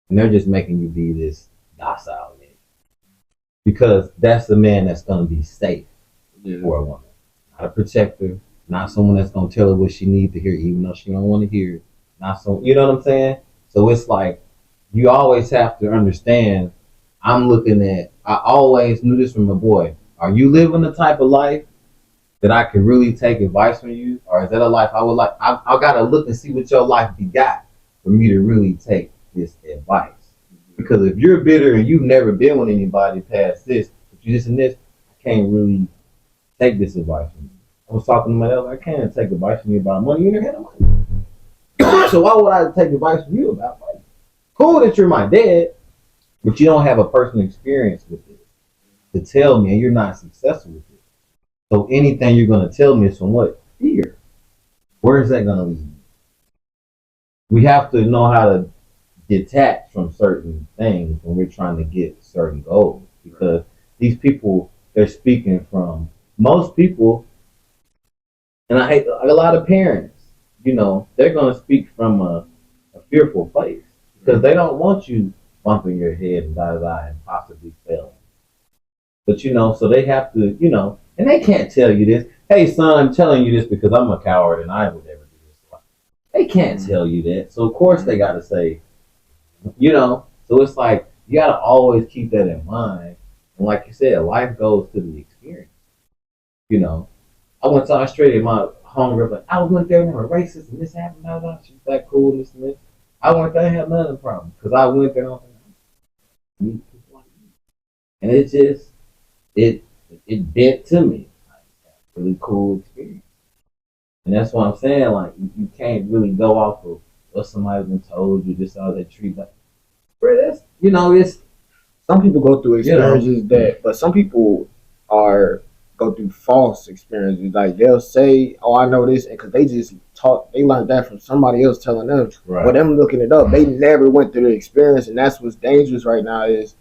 and they're just making you be this docile man because that's the man that's gonna be safe for a woman. Not a protector, not someone that's gonna tell her what she needs to hear, even though she don't want to hear it. Not so, you know what I'm saying? So it's like you always have to understand. I always knew this from a boy. Are you living the type of life that I can really take advice from you, or is that a life I would like? I gotta look and see what your life begot for me to really take this advice. Because if you're bitter and you've never been with anybody past this, but you this and this, I can't really take this advice from you. I was talking to my else, I can't take advice from you about money. You never had no money. So why would I take advice from you about money? Cool that you're my dad, but you don't have a personal experience with it to tell me, and you're not successful with it. So anything you're gonna tell me is from what? Fear. Where is that gonna lead? We have to know how to detach from certain things when we're trying to get certain goals, because these people, they're speaking from most people, and I hate a lot of parents, they're going to speak from a fearful place because they don't want you bumping your head and and possibly failing. But so they have to, and they can't tell you this. Hey, son, I'm telling you this because I'm a coward and I would never do this. They can't tell you that. So of course they got to say, So it's like you got to always keep that in mind. And like you said, life goes to the experience. I went to Australia. My homegirl like, I went there and they were racist and this happened. Blah, blah. She's that cool and this and this. I went there and had none of the problem because I went there and I was like, meet people like you. And it just it bent to me. Like, really cool experience. And that's what I'm saying. Like you can't really go off of what somebody's been told you. This how they treat. Like, bro, that's it's. Some people go through experiences but some people go through false experiences. Like they'll say, "Oh, I know this," and because they learned that from somebody else telling them, right. Or them looking it up. They never went through the experience, and that's what's dangerous right now is.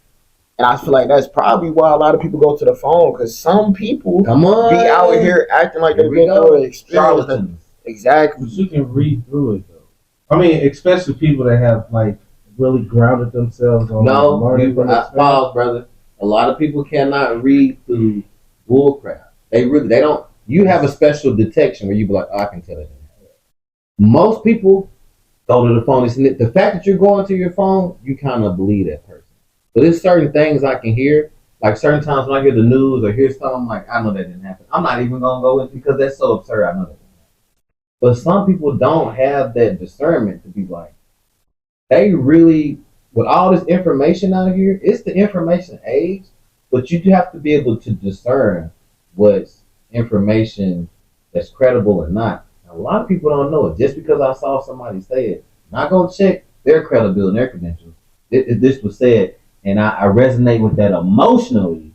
And I feel like that's probably why a lot of people go to the phone because some people be out here acting like they've been through an experience. Exactly. But you can read through it though. I mean, especially people that have like really grounded themselves on learning from experience. Pause, brother. A lot of people cannot read through bullcrap. They don't. You have a special detection where you be like, oh, I can tell it. Most people go to the phone. The fact that you're going to your phone, you kind of believe that person. But there's certain things I can hear. Like certain times when I hear the news or hear something, I'm like, I know that didn't happen. I'm not even gonna go in because that's so absurd. I know that didn't happen. But some people don't have that discernment to be like, they really, with all this information out here, it's the information age, but you do have to be able to discern what's information that's credible or not. A lot of people don't know it. Just because I saw somebody say it, not gonna check their credibility and their credentials. this was said, and I resonate with that emotionally.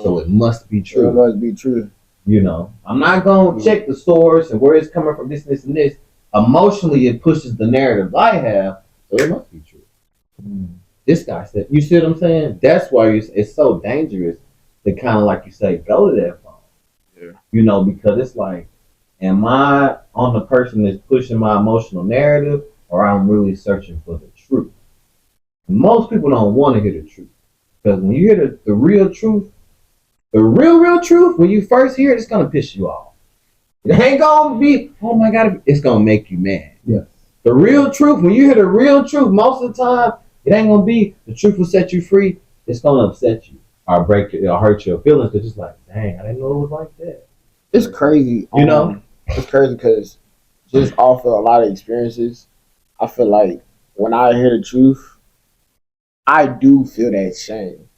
So it must be true. It must be true. You know, I'm not gonna check the source and where it's coming from. This, and this. Emotionally, it pushes the narrative I have, so it must be true. This guy said, you see what I'm saying? That's why it's so dangerous to kind of, like you say, go to that phone. Yeah. You know, because it's like, am I on the person that's pushing my emotional narrative, or I'm really searching for the truth? Most people don't want to hear the truth, because when you hear the real truth, the real truth, when you first hear it, it's gonna piss you off. It ain't gonna be, oh my God, it's gonna make you mad. Yes. The real truth, when you hear the real truth, most of the time, it ain't gonna be the truth will set you free. It's gonna upset you or break you or hurt your feelings, because it's like, dang, I didn't know it was like that. It's crazy. You know? It's crazy because just off of a lot of experiences, I feel like when I hear the truth, I do feel that shame.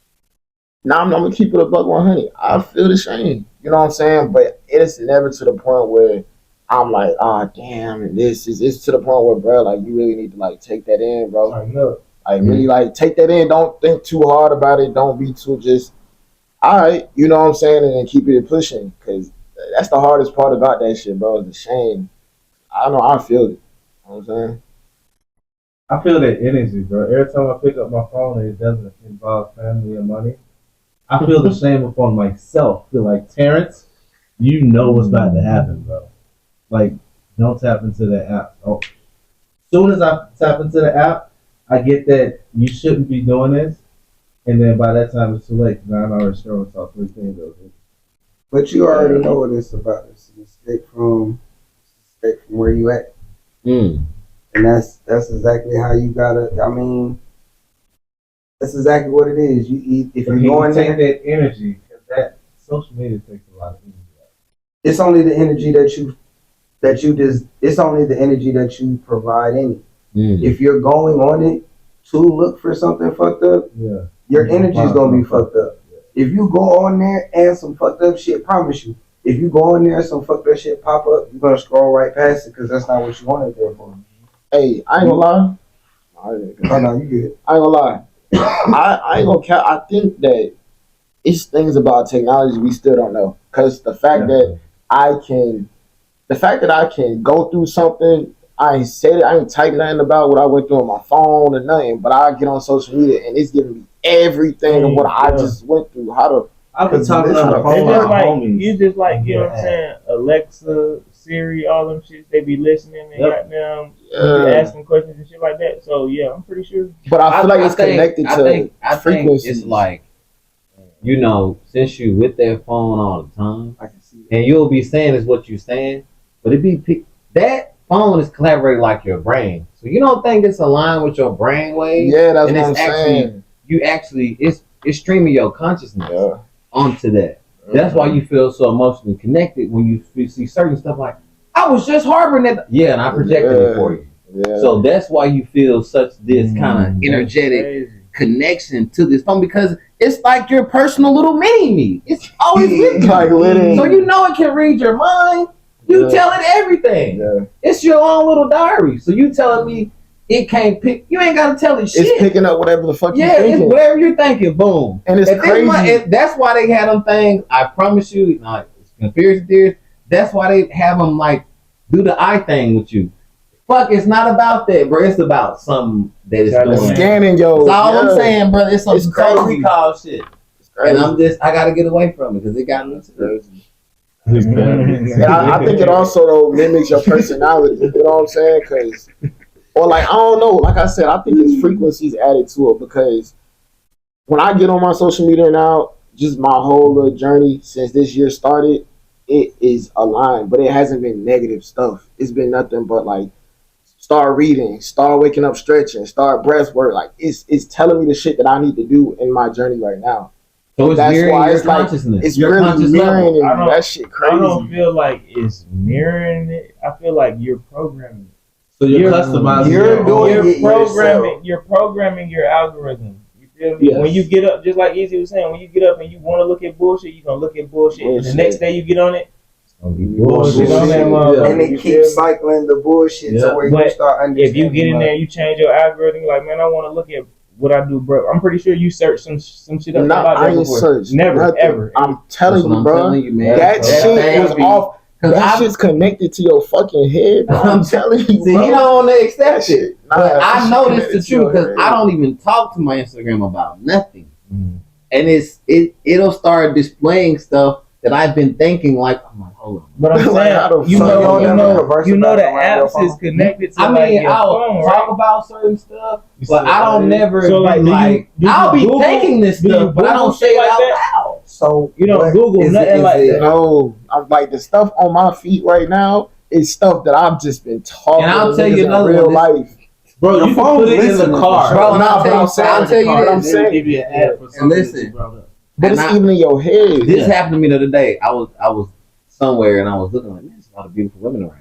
Now I'm gonna keep it a buck 100. I feel the shame. You know what I'm saying? But it's never to the point where I'm like, oh damn, and it's to the point where, bro, like you really need to like take that in, bro. I know. Like really like take that in. Don't think too hard about it. Don't be too just all right, you know what I'm saying, and then keep it pushing. Cause that's the hardest part about that shit, bro, is the shame. I don't know, I feel it. You know what I'm saying? I feel that energy, bro. Every time I pick up my phone and it doesn't involve family or money, I feel the shame upon myself. I feel like, Terrence, you know what's about to happen, bro. Like, don't tap into the app. Oh. As soon as I tap into the app, I get that you shouldn't be doing this. And then by that time, it's too late, because I'm already scrolling saw 3 things over here. But you already know what it's about. It's an escape from where you at. And that's exactly how you gotta. I mean, that's exactly what it is. You eat if But you're you going take there. that energy, because that social media takes a lot of energy. It's only the energy it's only the energy that you provide in it. If you're going on it to look for something fucked up, Yeah. your energy's gonna be fucked up. If you go on there and some fucked up shit, promise you, if you go on there and some fucked up shit pop up, you're gonna scroll right past it, because that's not what you wanted there for. Hey, I ain't gonna lie. Oh no, you good. I ain't gonna lie. I ain't gonna count. I think that it's things about technology we still don't know. Cause the fact that I can go through something, I ain't said it, I ain't typed nothing about what I went through on my phone or nothing, but I get on social media and it's giving me everything of what I just went through. I've been talking on the phone with my homies. You just like, you know what I'm saying, Alexa, Siri, all them shit, they be listening and goddamn asking questions and shit like that. So yeah, I'm pretty sure. But I feel like it's connected to I frequencies. think it's like, you know, since you with that phone all the time, I can see and you'll be saying is what you're saying, but that phone is collaborating like your brain. So you don't think it's aligned with your brain waves? Yeah, that's and what I'm it's saying. It's streaming your consciousness onto that. That's why you feel so emotionally connected when you see certain stuff like, I was just harboring that. Yeah, and I projected it for you. Yeah. So that's why you feel such this kind of energetic connection to this phone, because it's like your personal little mini me. It's always with you. Like literally. So you know it can read your mind. You tell it everything. Yeah. It's your own little diary. So you telling me it can't pick. You ain't got to tell it shit. It's picking up whatever the fuck you're Yeah, thinking. it's whatever you're thinking. Boom. And it's crazy. That's why they had them things. I promise you, it's conspiracy theories. That's why they have them like do the eye thing with you. Fuck, it's not about that, bro. It's about something that is doing. Scanning yo. That's all I'm saying, brother. It's some total crazy. recall shit. And I gotta get away from it because it got me crazy. And I think it also though mimics your personality. You know what I'm saying? Because, or like I don't know. Like I said, I think it's frequencies added to it, because when I get on my social media now, just my whole little journey since this year started, it is aligned, but it hasn't been negative stuff. It's been nothing but like start reading, start waking up stretching, start breath work. Like it's telling me the shit that I need to do in my journey right now. So it's That's mirroring why your it's like consciousness. it's your really mirroring it. level. That shit crazy. I don't feel like it's mirroring it. I feel like you're programming it. So you're customizing. You're programming your algorithm. You feel me? Yes. When you get up, just like Easy was saying, when you get up and you want to look at bullshit, you're gonna look at bullshit. And the next day you get on it, Bullshit. on that motherfucker. And they keep cycling the bullshit to where you start understanding. If you get in there, you change your algorithm. You're like, man, I want to look at what I do, bro. I'm pretty sure you searched some shit up about I that ain't before. searched Never, nothing. ever. I'm telling you, bro. man. That shit was crazy. off. That shit's connected to your fucking head, bro. I'm telling you, See, bro. he don't want to accept it. Nah, But that I shit know connected this the to your truth because head. I don't even talk to my Instagram about nothing. And it'll start displaying stuff that I've been thinking like, I'm like, hold on. But I'm Like, how the saying, you fuck know, you the apps is connected to I like mean, your I'll phone, talk right? about certain stuff, You but said I don't that. never So, be like, do you- like, do you I'll be Google- thinking this do you stuff, but I Google don't say shit it like out that? loud. So You don't what Google is nothing it- is like it- that. No, I'm like the stuff on my feet right now is stuff that I've just been talking. And I'll to tell you niggas in another real one, life. Bro, Your you can phone put it in the listening, car. Bro, and Nah, I'll but tell I'm you, saying- I'll tell you but I'm this. saying- Give you an ad for And something listen. that you brought up. But And it's even in your head. This happened to me the other day. I was somewhere and I was looking like, man, there's a lot of beautiful women around.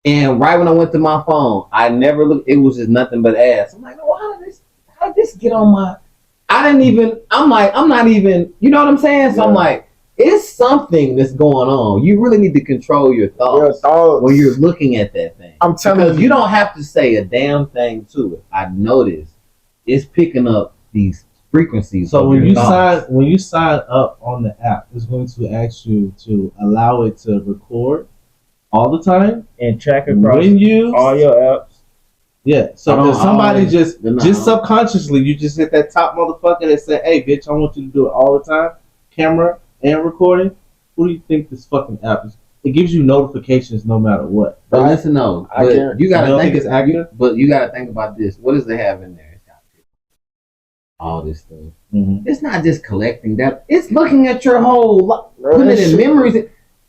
And right when I went to my phone, I never looked. It was just nothing but ass. I'm like, oh, how did this get on my? I didn't even. I'm like, I'm not even. You know what I'm saying? So I'm like, it's something that's going on. You really need to control your thoughts when you're looking at that thing. I'm telling because you don't have to say a damn thing to it. I noticed it's picking up these frequencies. So of when your you thoughts. sign up on the app, it's going to ask you to allow it to record all the time And track across when you all your apps. yeah. I So don't if somebody always- just they're not just always. subconsciously you just hit that top motherfucker that said, "Hey, bitch, I want you to do it all the time, camera and recording." Who do you think this fucking app is? It gives you notifications no matter what. But listen, though, I but guarantee- you gotta You don't think think it's accurate? But you gotta think about this. What does they have in there? It's got all this stuff. Mm-hmm. It's not just collecting that. It's looking at your whole life, Bro, putting that it in shit- memories.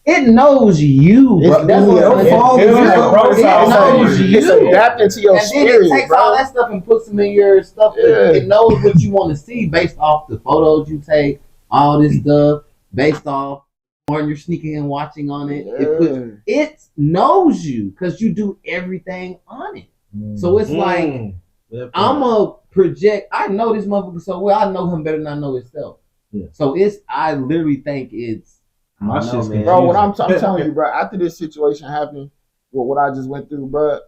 It knows you, bro. It's That's what your I'm saying. phone. It's It's like profile knows pictures. you. It's adapting to your And then spirit, it takes bro. all that stuff and puts them in your stuff. Yeah. It knows what you want to see based off the photos you take, all this stuff, based off porn you're sneaking and watching on it. It knows you because you do everything on it. So it's like I'm a project. I know this motherfucker so well. I know him better than I know himself. Yeah. So I literally think it's. My I don't know, shit's man. Bro, what I'm telling you, bro, after this situation happened, with what I just went through, bro,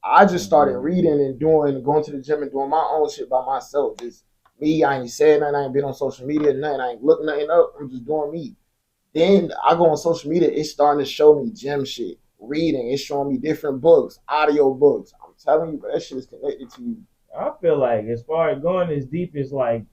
I just started reading and going to the gym and doing my own shit by myself. Just me, I ain't said nothing, I ain't been on social media, nothing, I ain't looked nothing up, I'm just doing me. Then I go on social media, it's starting to show me gym shit, reading, it's showing me different books, audio books. I'm telling you, bro, that shit is connected to you. I feel like as far as going as deep as like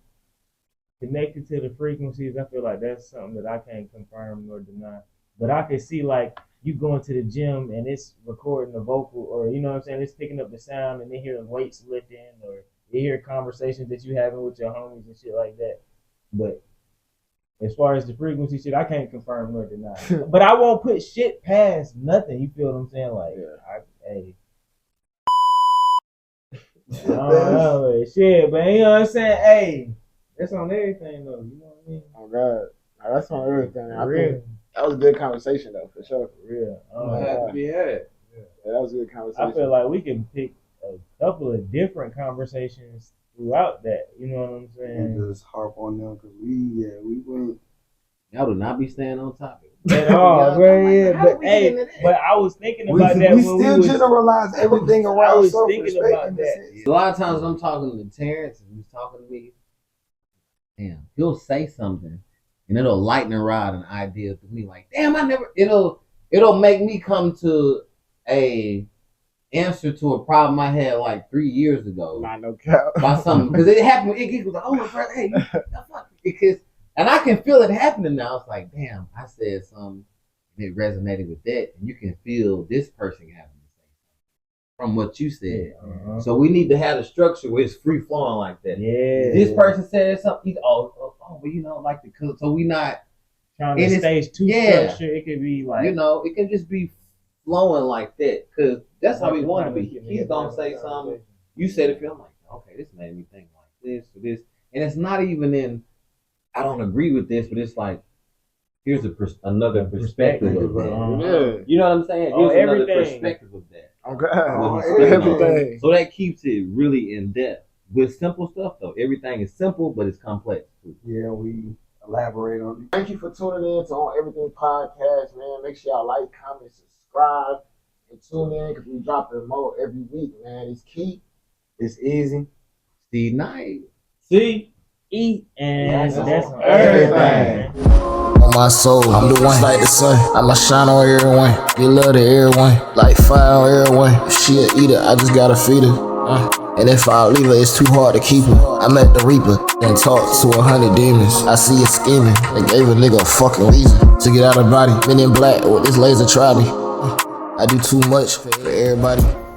connected to the frequencies, I feel like that's something that I can't confirm nor deny. But I can see like you going to the gym and it's recording the vocal, or you know what I'm saying, it's picking up the sound and they hear the weights lifting, or you hear conversations that you having with your homies and shit like that. But as far as the frequency shit, I can't confirm nor deny. But I won't put shit past nothing. You feel what I'm saying? Like, hey. I don't know, shit, but you know what I'm saying? Hey, that's on everything though. You know what I mean? Oh God, now, that's on everything. I Real. think that was a good conversation though, for sure. For real. had to be had. Yeah, that was a good conversation. I feel like we can pick a couple of different conversations throughout that. You know what I'm saying? And just harp on them because we went. Y'all do not be staying on topic. At all, bro. Yeah, How did but we get hey, into that? but I was thinking We about that when still we was. generalize everything I around was self-respect. thinking about in that. this sense. A lot of times I'm talking to Terrence and he's talking to me. Damn, he'll say something and it'll lighten a rod an idea to me. Like, damn, it'll make me come to a answer to a problem I had like 3 years ago. Not no cap. By something. Because it happened, it was like, oh my God, hey, because, and I can feel it happening now. It's like, damn, I said something and it resonated with that. And you can feel this person having to say something from what you said. Uh-huh. So we need to have a structure where it's free flowing like that. Yeah. This person said something, well, you know, like so we not trying to stay too structured. It could be like, you know, it can just be flowing like that. Because that's how we want to be. He's going to say something. You said it, I'm like, okay, this made me think like this or this. And it's not even in, I don't agree with this, but it's like, here's another perspective of that. Yeah. You know what I'm saying? Oh, Here's another everything. perspective of that. Oh God. What he's speaking on. Everything. So that keeps it really in depth. With simple stuff though, everything is simple, but it's complex too. Yeah, we elaborate on it. Thank you for tuning in to On Everything Podcast, man. Make sure y'all like, comment, subscribe, and tune in because we drop it more every week, man. It's key. It's easy. See, night. See? Eat and that's on everything. everything. On my soul, I'm the one like the sun. I'ma shine on everyone. You love to everyone, like fire on everyone. If she a eater, I just gotta feed her. And if I leave her, it's too hard to keep her. I met the Reaper, then talked to 100 demons. I see it scheming, they gave a nigga a fucking reason to get out of body. Men in black with this laser try me. I do too much for everybody.